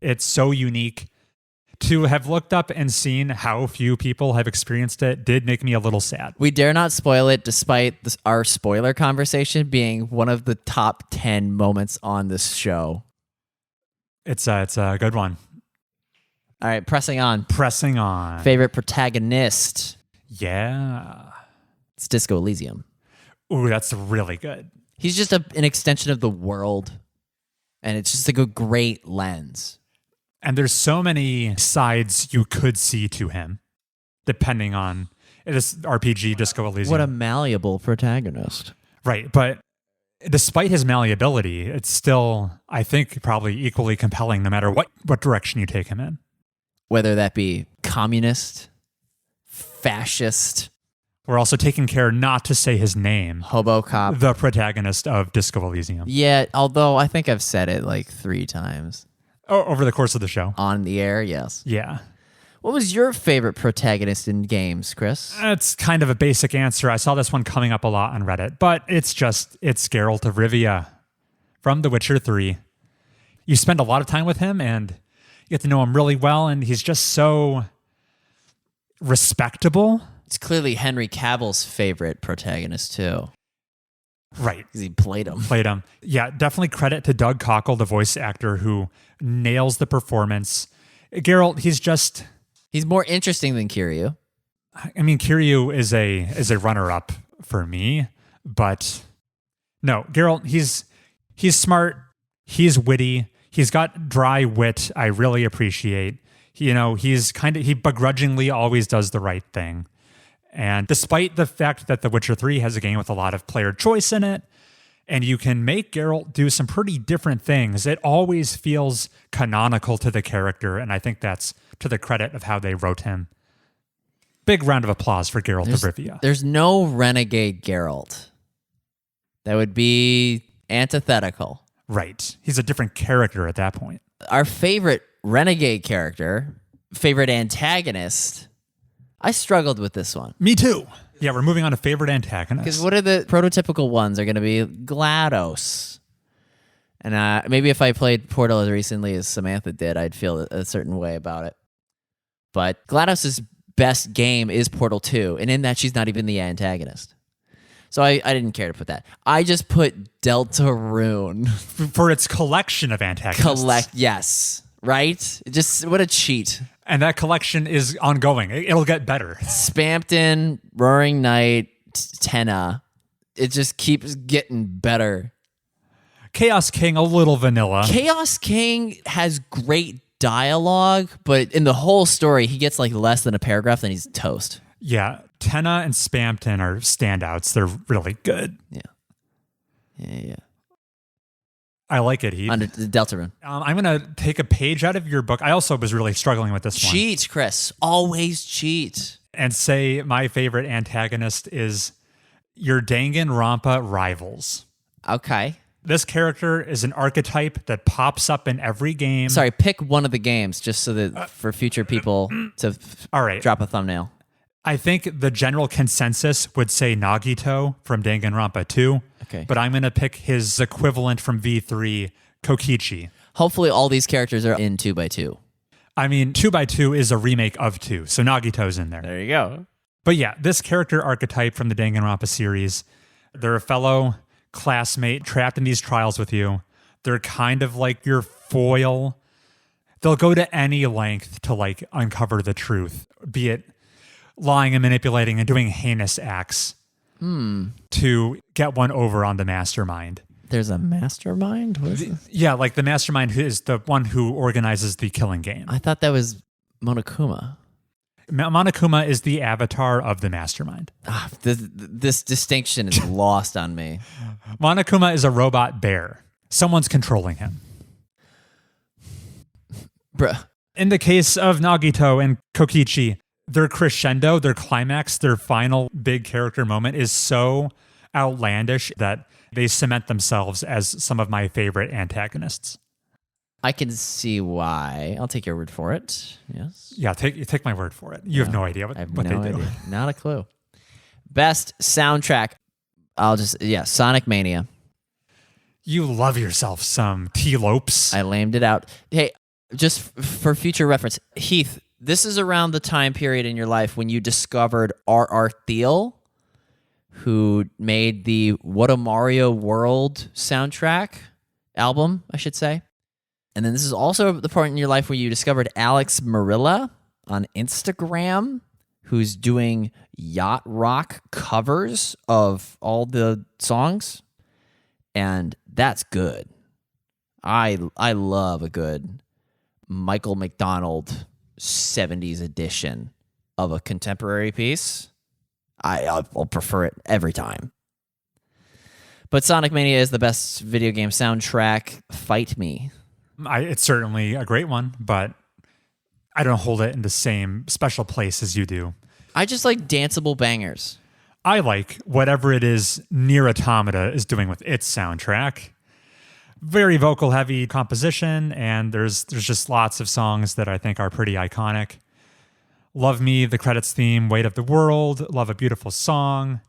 It's so unique. To have looked up and seen how few people have experienced it did make me a little sad. We dare not spoil it, despite our spoiler conversation being one of the top 10 moments on this show. It's a good one. All right, pressing on. Pressing on. Favorite protagonist. Yeah. It's Disco Elysium. Ooh, that's really good. He's just an extension of the world, and it's just like a great lens. And there's so many sides you could see to him, depending on this RPG Disco Elysium. What a malleable protagonist. Right, but despite his malleability, it's still, I think, probably equally compelling no matter what direction you take him in. Whether that be communist, fascist. We're also taking care not to say his name. Hobo cop. The protagonist of Disco Elysium. Yeah, although I think I've said it like 3 times. Oh, over the course of the show. On the air, yes. Yeah. What was your favorite protagonist in games, Chris? It's kind of a basic answer. I saw this one coming up a lot on Reddit, but it's Geralt of Rivia from The Witcher 3. You spend a lot of time with him and you get to know him really well, and he's just so respectable. It's clearly Henry Cavill's favorite protagonist, too. Right. Because he played him. Yeah, definitely credit to Doug Cockle, the voice actor, who nails the performance. Geralt, he's more interesting than Kiryu. I mean, Kiryu is a runner-up for me, but no, Geralt, he's smart, he's witty, he's got dry wit I really appreciate. He begrudgingly always does the right thing. And despite the fact that The Witcher 3 has a game with a lot of player choice in it, and you can make Geralt do some pretty different things, it always feels canonical to the character, and I think that's to the credit of how they wrote him. Big round of applause for Geralt of Rivia. There's no renegade Geralt. That would be antithetical. Right. He's a different character at that point. Our favorite renegade character, favorite antagonist, I struggled with this one. Me too. Yeah, we're moving on to favorite antagonist. Because what are the prototypical ones? Are going to be GLaDOS. And maybe if I played Portal as recently as Samantha did, I'd feel a certain way about it. But GLaDOS's best game is Portal 2, and in that she's not even the antagonist. So I didn't care to put that. I just put Deltarune. For its collection of antagonists. Yes. Right? Just what a cheat. And that collection is ongoing. It'll get better. Spamton, Roaring Knight, Tenna. It just keeps getting better. Chaos King, a little vanilla. Chaos King has great dialogue, but in the whole story, he gets like less than a paragraph, then he's toast. Yeah. Tenna and Spamton are standouts. They're really good. Yeah. I like it, Heath. Under the Deltarune. I'm going to take a page out of your book. I also was really struggling with this one. Cheat, Chris. Always cheat. And say my favorite antagonist is your Danganronpa rivals. Okay. This character is an archetype that pops up in every game. Sorry, pick one of the games just so that for future people to all right. Drop a thumbnail. I think the general consensus would say Nagito from Danganronpa 2. Okay. But I'm going to pick his equivalent from V3, Kokichi. Hopefully all these characters are in 2x2. I mean, 2x2 is a remake of 2, so Nagito's in there. There you go. But yeah, this character archetype from the Danganronpa series, they're a fellow classmate trapped in these trials with you. They're kind of like your foil. They'll go to any length to like uncover the truth, be it lying and manipulating and doing heinous acts to get one over on the mastermind. There's a mastermind? What is it? Yeah, like the mastermind who is the one who organizes the killing game. I thought that was Monokuma. Monokuma is the avatar of the mastermind. This distinction is lost on me. Monokuma is a robot bear. Someone's controlling him. Bruh. In the case of Nagito and Kokichi, their crescendo, their climax, their final big character moment is so outlandish that they cement themselves as some of my favorite antagonists. I can see why. I'll take your word for it. Yes. Yeah, take my word for it. You have no idea what I have they no do. idea. Not a clue. Best soundtrack. Sonic Mania. You love yourself some T-Lopes. I lamed it out. Hey, just for future reference, Heath, this is around the time period in your life when you discovered R.R. Thiel, who made the What a Mario World soundtrack album, I should say. And then this is also the point in your life where you discovered Alex Marilla on Instagram, who's doing yacht rock covers of all the songs. And that's good. I love a good Michael McDonald 70s edition of a contemporary piece. I'll prefer it every time. But Sonic Mania is the best video game soundtrack. Fight me. It's certainly a great one, but I don't hold it in the same special place as you do. I just like danceable bangers. I like whatever it is Nier Automata is doing with its soundtrack. Very vocal heavy composition, and there's just lots of songs that I think are pretty iconic. Love Me, the credits theme, Weight of the World, Love a Beautiful Song.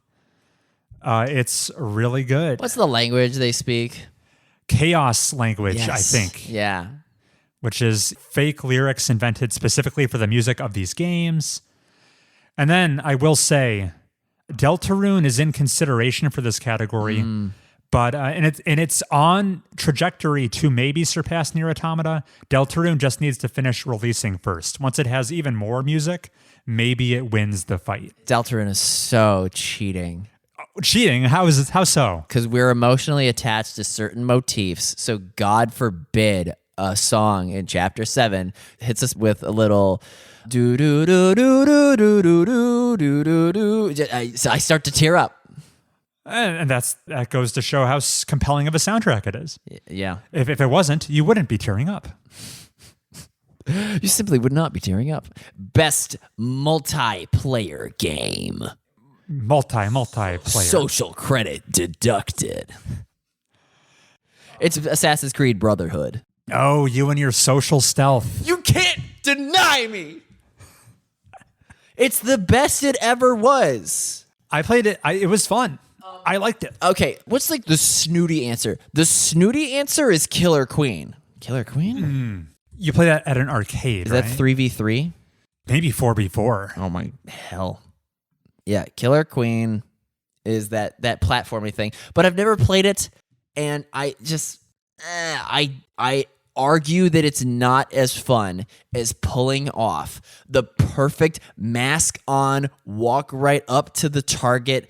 It's really good. What's the language they speak? Chaos language, Yes. I think. Yeah. Which is fake lyrics invented specifically for the music of these games. And then I will say, Deltarune is in consideration for this category, but and it's on trajectory to maybe surpass Nier Automata. Deltarune just needs to finish releasing first. Once it has even more music, maybe it wins the fight. Deltarune is so cheating. Cheating? How so? Because we're emotionally attached to certain motifs. So God forbid a song in Chapter 7 hits us with a little do do do do do do do do do do. So I start to tear up. And that goes to show how compelling of a soundtrack it is. Yeah. If it wasn't, you wouldn't be tearing up. You simply would not be tearing up. Best multiplayer game. Multiplayer. Social credit deducted. It's Assassin's Creed Brotherhood. Oh, you and your social stealth. You can't deny me. It's the best it ever was. I played it. It was fun. I liked it. Okay, what's like the snooty answer? The snooty answer is Killer Queen. Killer Queen? You play that at an arcade, Is right? that 3v3? Maybe 4v4. Oh my hell. Yeah, Killer Queen is that platforming thing. But I've never played it, and I just I argue that it's not as fun as pulling off the perfect mask on, walk right up to the target,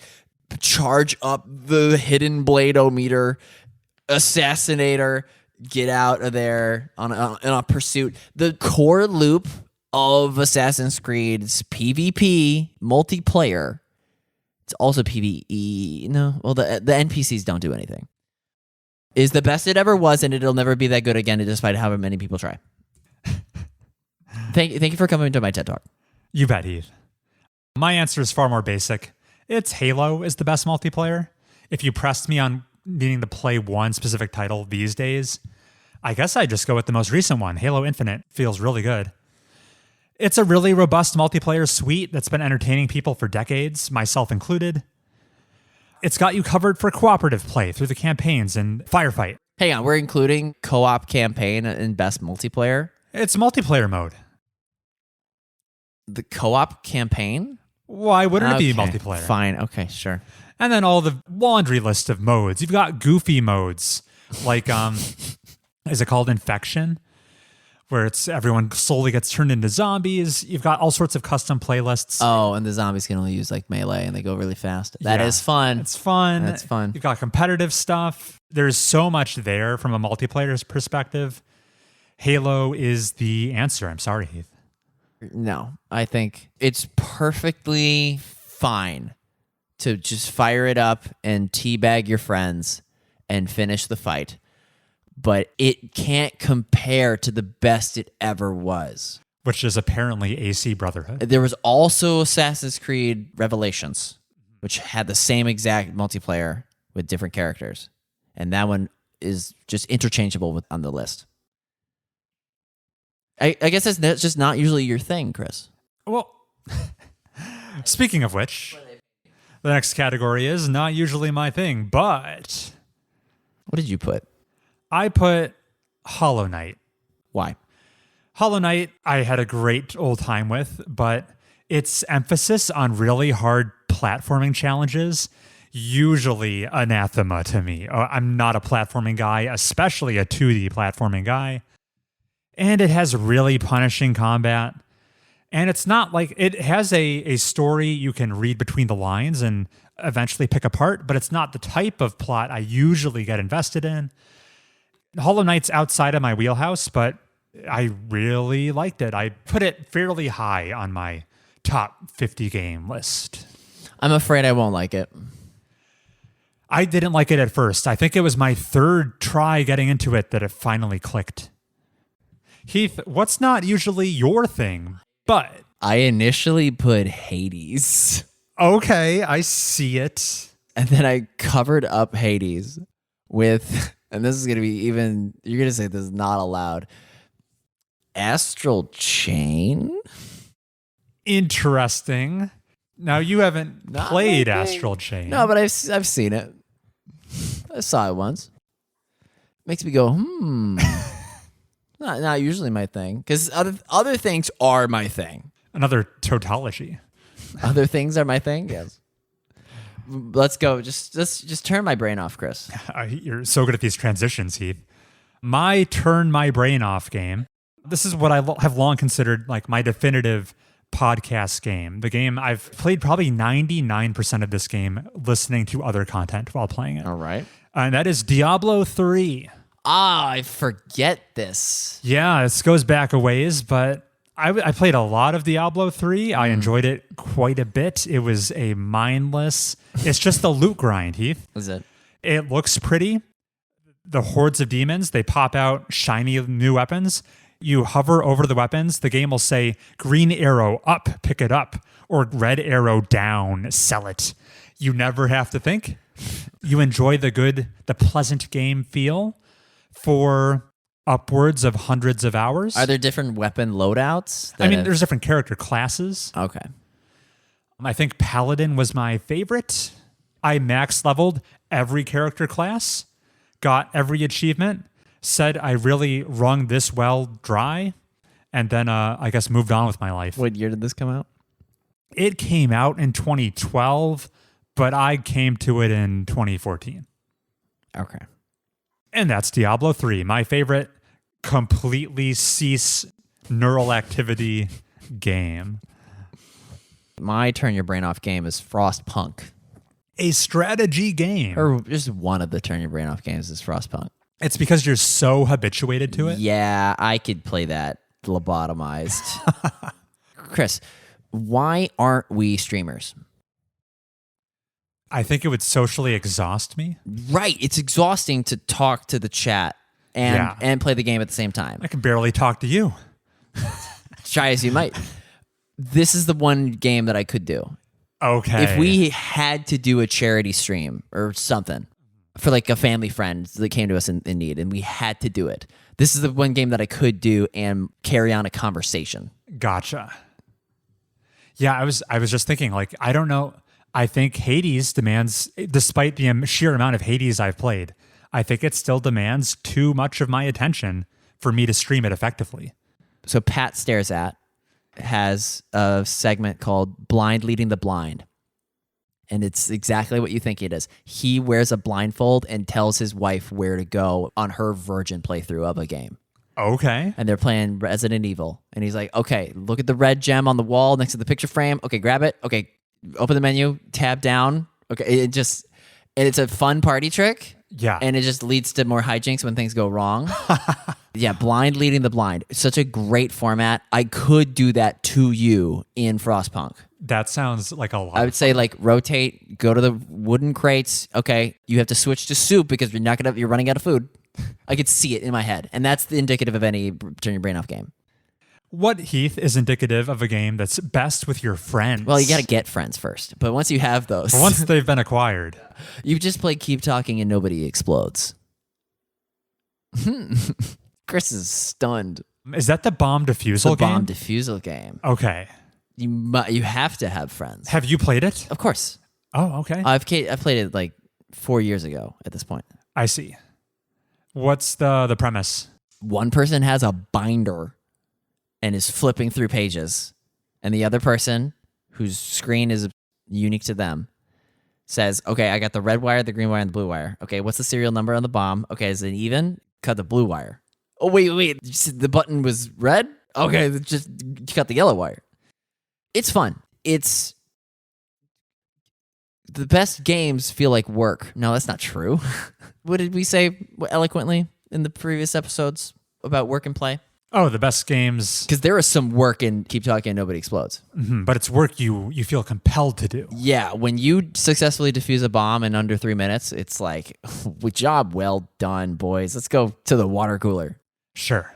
charge up the hidden blade-o-meter, assassinator, get out of there on a pursuit. The core loop of Assassin's Creed's PvP multiplayer. It's also PvE. No, well, the NPCs don't do anything. Is the best it ever was, and it'll never be that good again, despite however many people try. Thank you for coming to my TED Talk. You bet, Heath. My answer is far more basic. It's Halo is the best multiplayer. If you pressed me on needing to play one specific title these days, I guess I'd just go with the most recent one. Halo Infinite feels really good. It's a really robust multiplayer suite that's been entertaining people for decades, myself included. It's got you covered for cooperative play through the campaigns and firefight. Hang on, we're including co-op campaign in best multiplayer? It's multiplayer mode. The co-op campaign? Why wouldn't it be Okay, multiplayer? Fine, okay, sure. And then all the laundry list of modes. You've got goofy modes, like, is it called Infection? Where it's everyone slowly gets turned into zombies. You've got all sorts of custom playlists. Oh, and the zombies can only use like melee and they go really fast. That is fun. It's fun. That's fun. You've got competitive stuff. There's so much there from a multiplayer's perspective. Halo is the answer. I'm sorry, Heath. No, I think it's perfectly fine to just fire it up and teabag your friends and finish the fight. But it can't compare to the best it ever was. Which is apparently AC Brotherhood. There was also Assassin's Creed Revelations, which had the same exact multiplayer with different characters. And that one is just interchangeable on the list. I guess that's just not usually your thing, Chris. Well, speaking of which, The next category is not usually my thing, but What did you put? I put Hollow Knight. Why? Hollow Knight, I had a great old time with, but its emphasis on really hard platforming challenges, usually anathema to me. I'm not a platforming guy, especially a 2D platforming guy. And it has really punishing combat. And it's not like it has a story you can read between the lines and eventually pick apart, but it's not the type of plot I usually get invested in. Hollow Knight's outside of my wheelhouse, but I really liked it. I put it fairly high on my top 50 game list. I'm afraid I won't like it. I didn't like it at first. I think it was my third try getting into it that it finally clicked. Heath, what's not usually your thing, but... I initially put Hades. Okay, I see it. And then I covered up Hades with, and this is going to be even, you're going to say this is not allowed, Astral Chain? Interesting. Now, you haven't played Astral Chain. No, but I've seen it. I saw it once. Makes me go, not usually my thing, because other things are my thing. Another tautology. Other things are my thing. Yes. Let's go. Just turn my brain off, Chris. You're so good at these transitions, Heath. My turn my brain off game. This is what I have long considered like my definitive podcast game. The game I've played probably 99% of this game listening to other content while playing it. All right. And that is Diablo 3. I forget this. Yeah, this goes back a ways, but I played a lot of Diablo 3. I enjoyed it quite a bit. It was a mindless... It's just a loot grind, Heath. Is it? It looks pretty. The hordes of demons, they pop out shiny new weapons. You hover over the weapons. The game will say, green arrow up, pick it up. Or red arrow down, sell it. You never have to think. You enjoy the pleasant game feel for upwards of hundreds of hours. Are there different weapon loadouts? There's different character classes. Okay. I think Paladin was my favorite. I max leveled every character class, got every achievement, said I really wrung this well dry, and then I guess moved on with my life. What year did this come out? It came out in 2012, but I came to it in 2014. Okay. And that's Diablo 3, my favorite completely cease neural activity game. My turn your brain off game is Frostpunk. A strategy game. Or just one of the turn your brain off games is Frostpunk. It's because you're so habituated to it? Yeah, I could play that lobotomized. Chris, why aren't we streamers? I think it would socially exhaust me. Right. It's exhausting to talk to the chat and play the game at the same time. I can barely talk to you. Try as you might. This is the one game that I could do. Okay. If we had to do a charity stream or something for like a family friend that came to us in need and we had to do it, this is the one game that I could do and carry on a conversation. Gotcha. Yeah, I was just thinking, like, I don't know. I think Hades demands, despite the sheer amount of Hades I've played, I think it still demands too much of my attention for me to stream it effectively. So Pat Stares At has a segment called Blind Leading the Blind. And it's exactly what you think it is. He wears a blindfold and tells his wife where to go on her virgin playthrough of a game. Okay. And they're playing Resident Evil. And he's like, okay, look at the red gem on the wall next to the picture frame. Okay, grab it. Okay, open the menu, tab down. Okay, and it's a fun party trick. Yeah. And it just leads to more hijinks when things go wrong. Yeah, Blind Leading the Blind. Such a great format. I could do that to you in Frostpunk. That sounds like a lot. I would say like rotate, go to the wooden crates. Okay, you have to switch to soup because you're running out of food. I could see it in my head. And that's the indicative of any turn your brain off game. What, Heath, is indicative of a game that's best with your friends? Well, you got to get friends first. But once you have those... Once they've been acquired. You just play Keep Talking and Nobody Explodes. Chris is stunned. Is that the bomb defusal game? Bomb defusal game. Okay. You have to have friends. Have you played it? Of course. Oh, okay. I've played it like 4 years ago at this point. I see. What's the premise? One person has a binder and is flipping through pages, and the other person, whose screen is unique to them, says, okay, I got the red wire, the green wire, and the blue wire. Okay, what's the serial number on the bomb? Okay, is it even? Cut the blue wire. Oh, wait, you said the button was red? Okay, just cut the yellow wire. It's fun. It's... The best games feel like work. No, that's not true. What did we say eloquently in the previous episodes about work and play? Oh, the best games. Because there is some work in Keep Talking and Nobody Explodes. Mm-hmm, but it's work you feel compelled to do. Yeah, when you successfully defuse a bomb in under 3 minutes, it's like, job well done, boys. Let's go to the water cooler. Sure.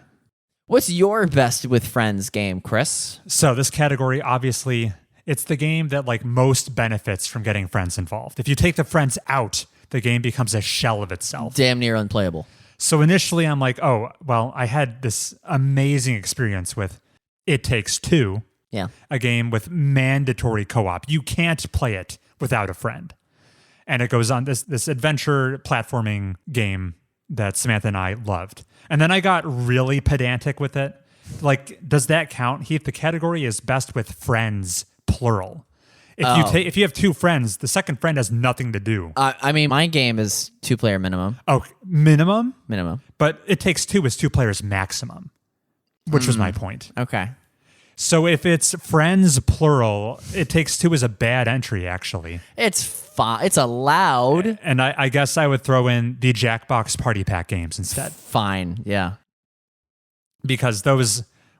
What's your best with friends game, Chris? So this category, obviously, it's the game that like most benefits from getting friends involved. If you take the friends out, the game becomes a shell of itself. Damn near unplayable. So initially I'm like, oh, well, I had this amazing experience with It Takes Two, a game with mandatory co-op. You can't play it without a friend. And it goes on this adventure platforming game that Samantha and I loved. And then I got really pedantic with it. Like, does that count, Heath? The category is best with friends, plural. If you have two friends, the second friend has nothing to do. I mean, my game is 2-player minimum. Oh, minimum? Minimum. But It Takes Two is 2 players maximum, which was my point. Okay. So if it's friends, plural, It Takes Two is a bad entry, actually. It's fine. It's allowed. And I guess I would throw in the Jackbox Party Pack games instead. Fine, yeah. Because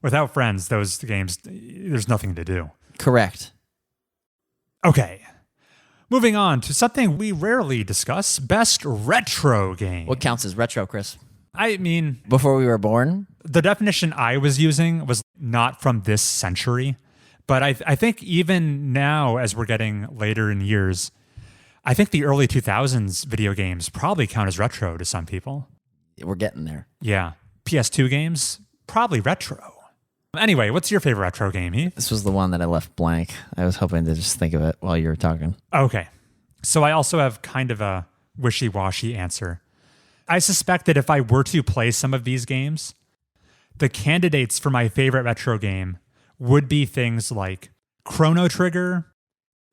without friends, those games, there's nothing to do. Correct. Okay. Moving on to something we rarely discuss, best retro game. What counts as retro, Chris? I mean, Before we were born? the definition I was using was not from this century, but I think even now, as we're getting later in years, I think the early 2000s video games probably count as retro to some people. We're getting there. Yeah. PS2 games, probably retro. Anyway, what's your favorite retro game, Heath? This was the one that I left blank. I was hoping to just think of it while you were talking. Okay. So I also have kind of a wishy-washy answer. I suspect that if I were to play some of these games, the candidates for my favorite retro game would be things like Chrono Trigger,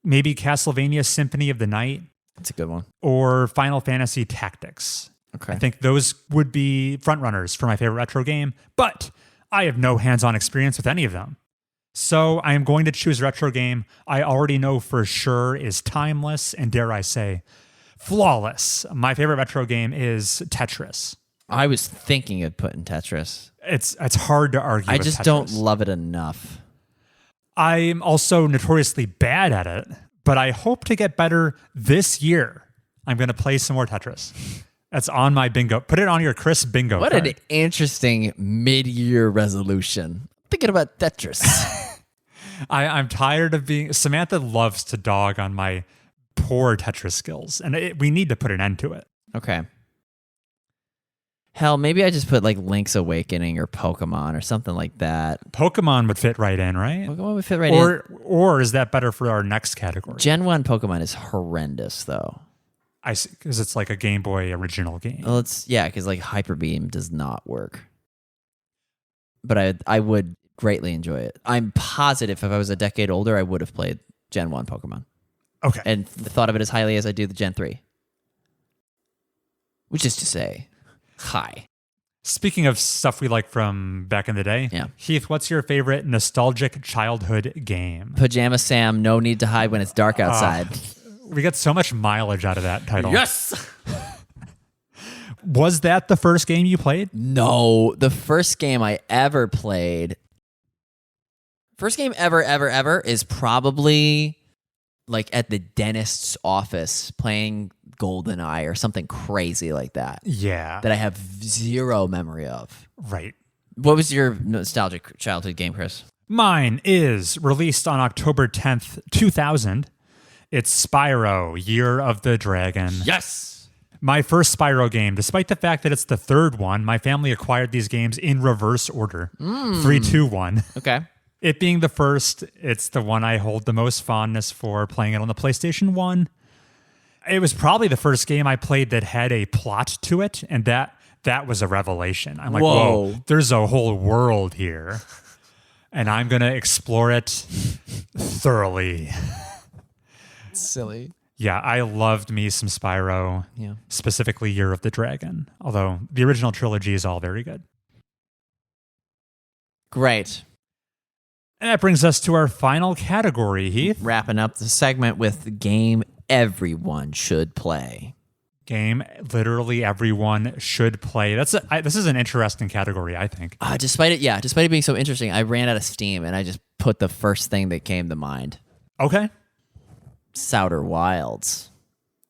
maybe Castlevania Symphony of the Night. That's a good one. Or Final Fantasy Tactics. Okay. I think those would be frontrunners for my favorite retro game, but I have no hands-on experience with any of them. So I am going to choose a retro game I already know for sure is timeless and, dare I say, flawless. My favorite retro game is Tetris. I was thinking of putting Tetris. It's hard to argue I with just Tetris. don't love it enough. I'm also notoriously bad at it, but I hope to get better this year. I'm going to play some more Tetris. That's on my bingo. Put it on your Chris bingo What card. an interesting mid-year resolution. Thinking about Tetris. I'm tired of being... Samantha loves to dog on my poor Tetris skills, and we need to put an end to it. Okay. Hell, maybe I just put like Link's Awakening or Pokemon or something like that. Pokemon would fit right in, right? Pokemon would fit right in. Or is that better for our next category? Gen 1 Pokemon is horrendous, though. I see, because it's like a Game Boy original game. Well, because like Hyper Beam does not work. But I would greatly enjoy it. I'm positive if I was a decade older, I would have played Gen 1 Pokemon. Okay. And thought of it as highly as I do the Gen 3. Which is to say, high. Speaking of stuff we like from back in the day, Heath, what's your favorite nostalgic childhood game? Pajama Sam, No Need to Hide When It's Dark Outside. We get so much mileage out of that title. Yes! Was that the first game you played? No, the first game I ever played, first game ever is probably like at the dentist's office playing GoldenEye or something crazy like that. Yeah. That I have zero memory of. Right. What was your nostalgic childhood game, Chris? Mine is released on October 10th, 2000. It's Spyro, Year of the Dragon. Yes! My first Spyro game, despite the fact that it's the third one, my family acquired these games in reverse order. 3, 2, 1. Okay. It being the first, it's the one I hold the most fondness for, playing it on the PlayStation 1. It was probably the first game I played that had a plot to it, and that was a revelation. I'm like, whoa, there's a whole world here, and I'm going to explore it thoroughly. Silly. Yeah, I loved me some Spyro, specifically Year of the Dragon, although the original trilogy is all very good. Great. And that brings us to our final category, Heath. Wrapping up the segment with the game everyone should play. Game literally everyone should play. This is an interesting category, I think. Despite it being so interesting, I ran out of steam and I just put the first thing that came to mind. Okay. Outer Wilds.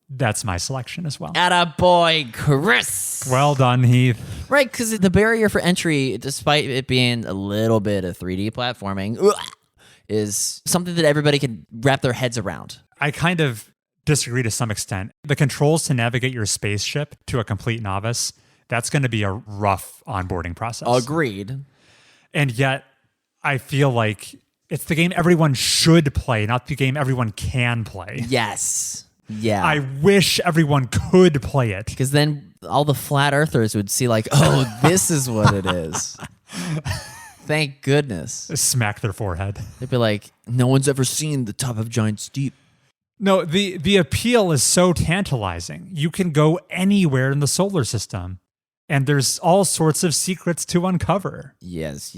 That's my selection as well. Attaboy, Chris. Well done, Heath. Right, because the barrier for entry, despite it being a little bit of 3D platforming, is something that everybody can wrap their heads around. I kind of disagree to some extent. The controls to navigate your spaceship to a complete novice, that's going to be a rough onboarding process. Agreed. And yet, I feel like it's the game everyone should play, not the game everyone can play. Yes. Yeah. I wish everyone could play it. Because then all the flat earthers would see like, oh, this is what it is. Thank goodness. Smack their forehead. They'd be like, no one's ever seen the top of Giant Steep. No, the appeal is so tantalizing. You can go anywhere in the solar system, and there's all sorts of secrets to uncover. Yes.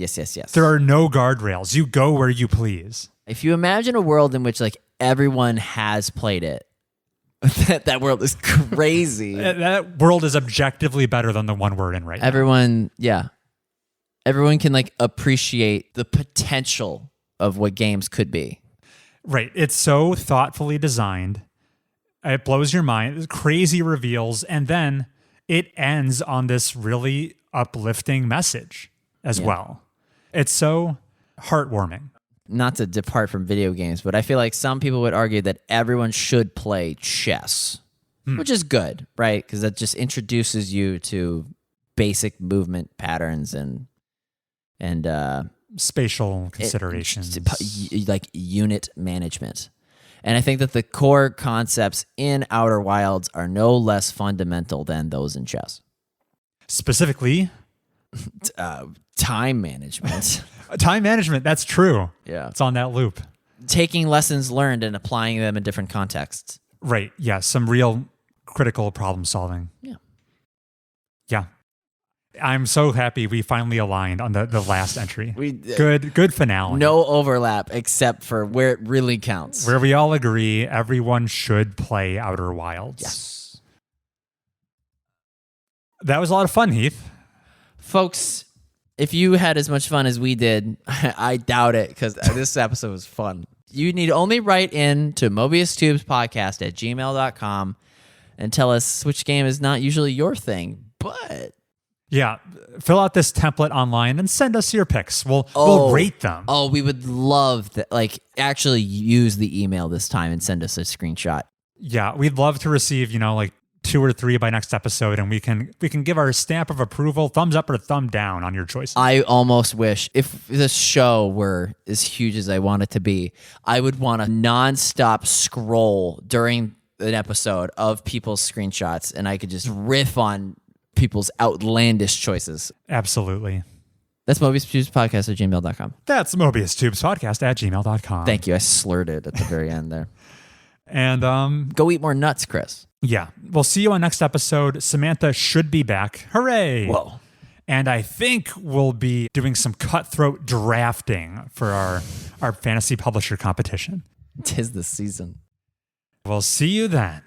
There are no guardrails. You go where you please. If you imagine a world in which like everyone has played it, that world is crazy. That world is objectively better than the one we're in right now. Everyone can like appreciate the potential of what games could be. Right. It's so thoughtfully designed. It blows your mind. Crazy reveals. And then it ends on this really uplifting message as well. It's so heartwarming. Not to depart from video games, but I feel like some people would argue that everyone should play chess, which is good, right? Because that just introduces you to basic movement patterns and spatial considerations, like unit management. And I think that the core concepts in Outer Wilds are no less fundamental than those in chess. Specifically, time management. Time management, that's true. Yeah. It's on that loop. Taking lessons learned and applying them in different contexts. Right. Yeah. Some real critical problem solving. Yeah. Yeah. I'm so happy we finally aligned on the last entry. Good finale. No overlap except for where it really counts. Where we all agree everyone should play Outer Wilds. Yes. That was a lot of fun, Heath. Folks, if you had as much fun as we did, I doubt it because this episode was fun. You need only write in to MobiusTubesPodcast@gmail.com and tell us which game is not usually your thing, but... Yeah, fill out this template online and send us your picks. We'll rate them. Oh, we would love that. Like, actually use the email this time and send us a screenshot. Yeah, we'd love to receive, like 2 or 3 by next episode, and we can give our stamp of approval, thumbs up or thumb down on your choices. I almost wish if this show were as huge as I want it to be, I would want a nonstop scroll during an episode of people's screenshots, and I could just riff on people's outlandish choices. Absolutely. That's MobiusTubesPodcast@gmail.com. That's MobiusTubesPodcast@gmail.com. Thank you. I slurred it at the very end there. And go eat more nuts, Chris. Yeah. We'll see you on next episode. Samantha should be back. Hooray. Whoa. And I think we'll be doing some cutthroat drafting for our fantasy publisher competition. 'Tis the season. We'll see you then.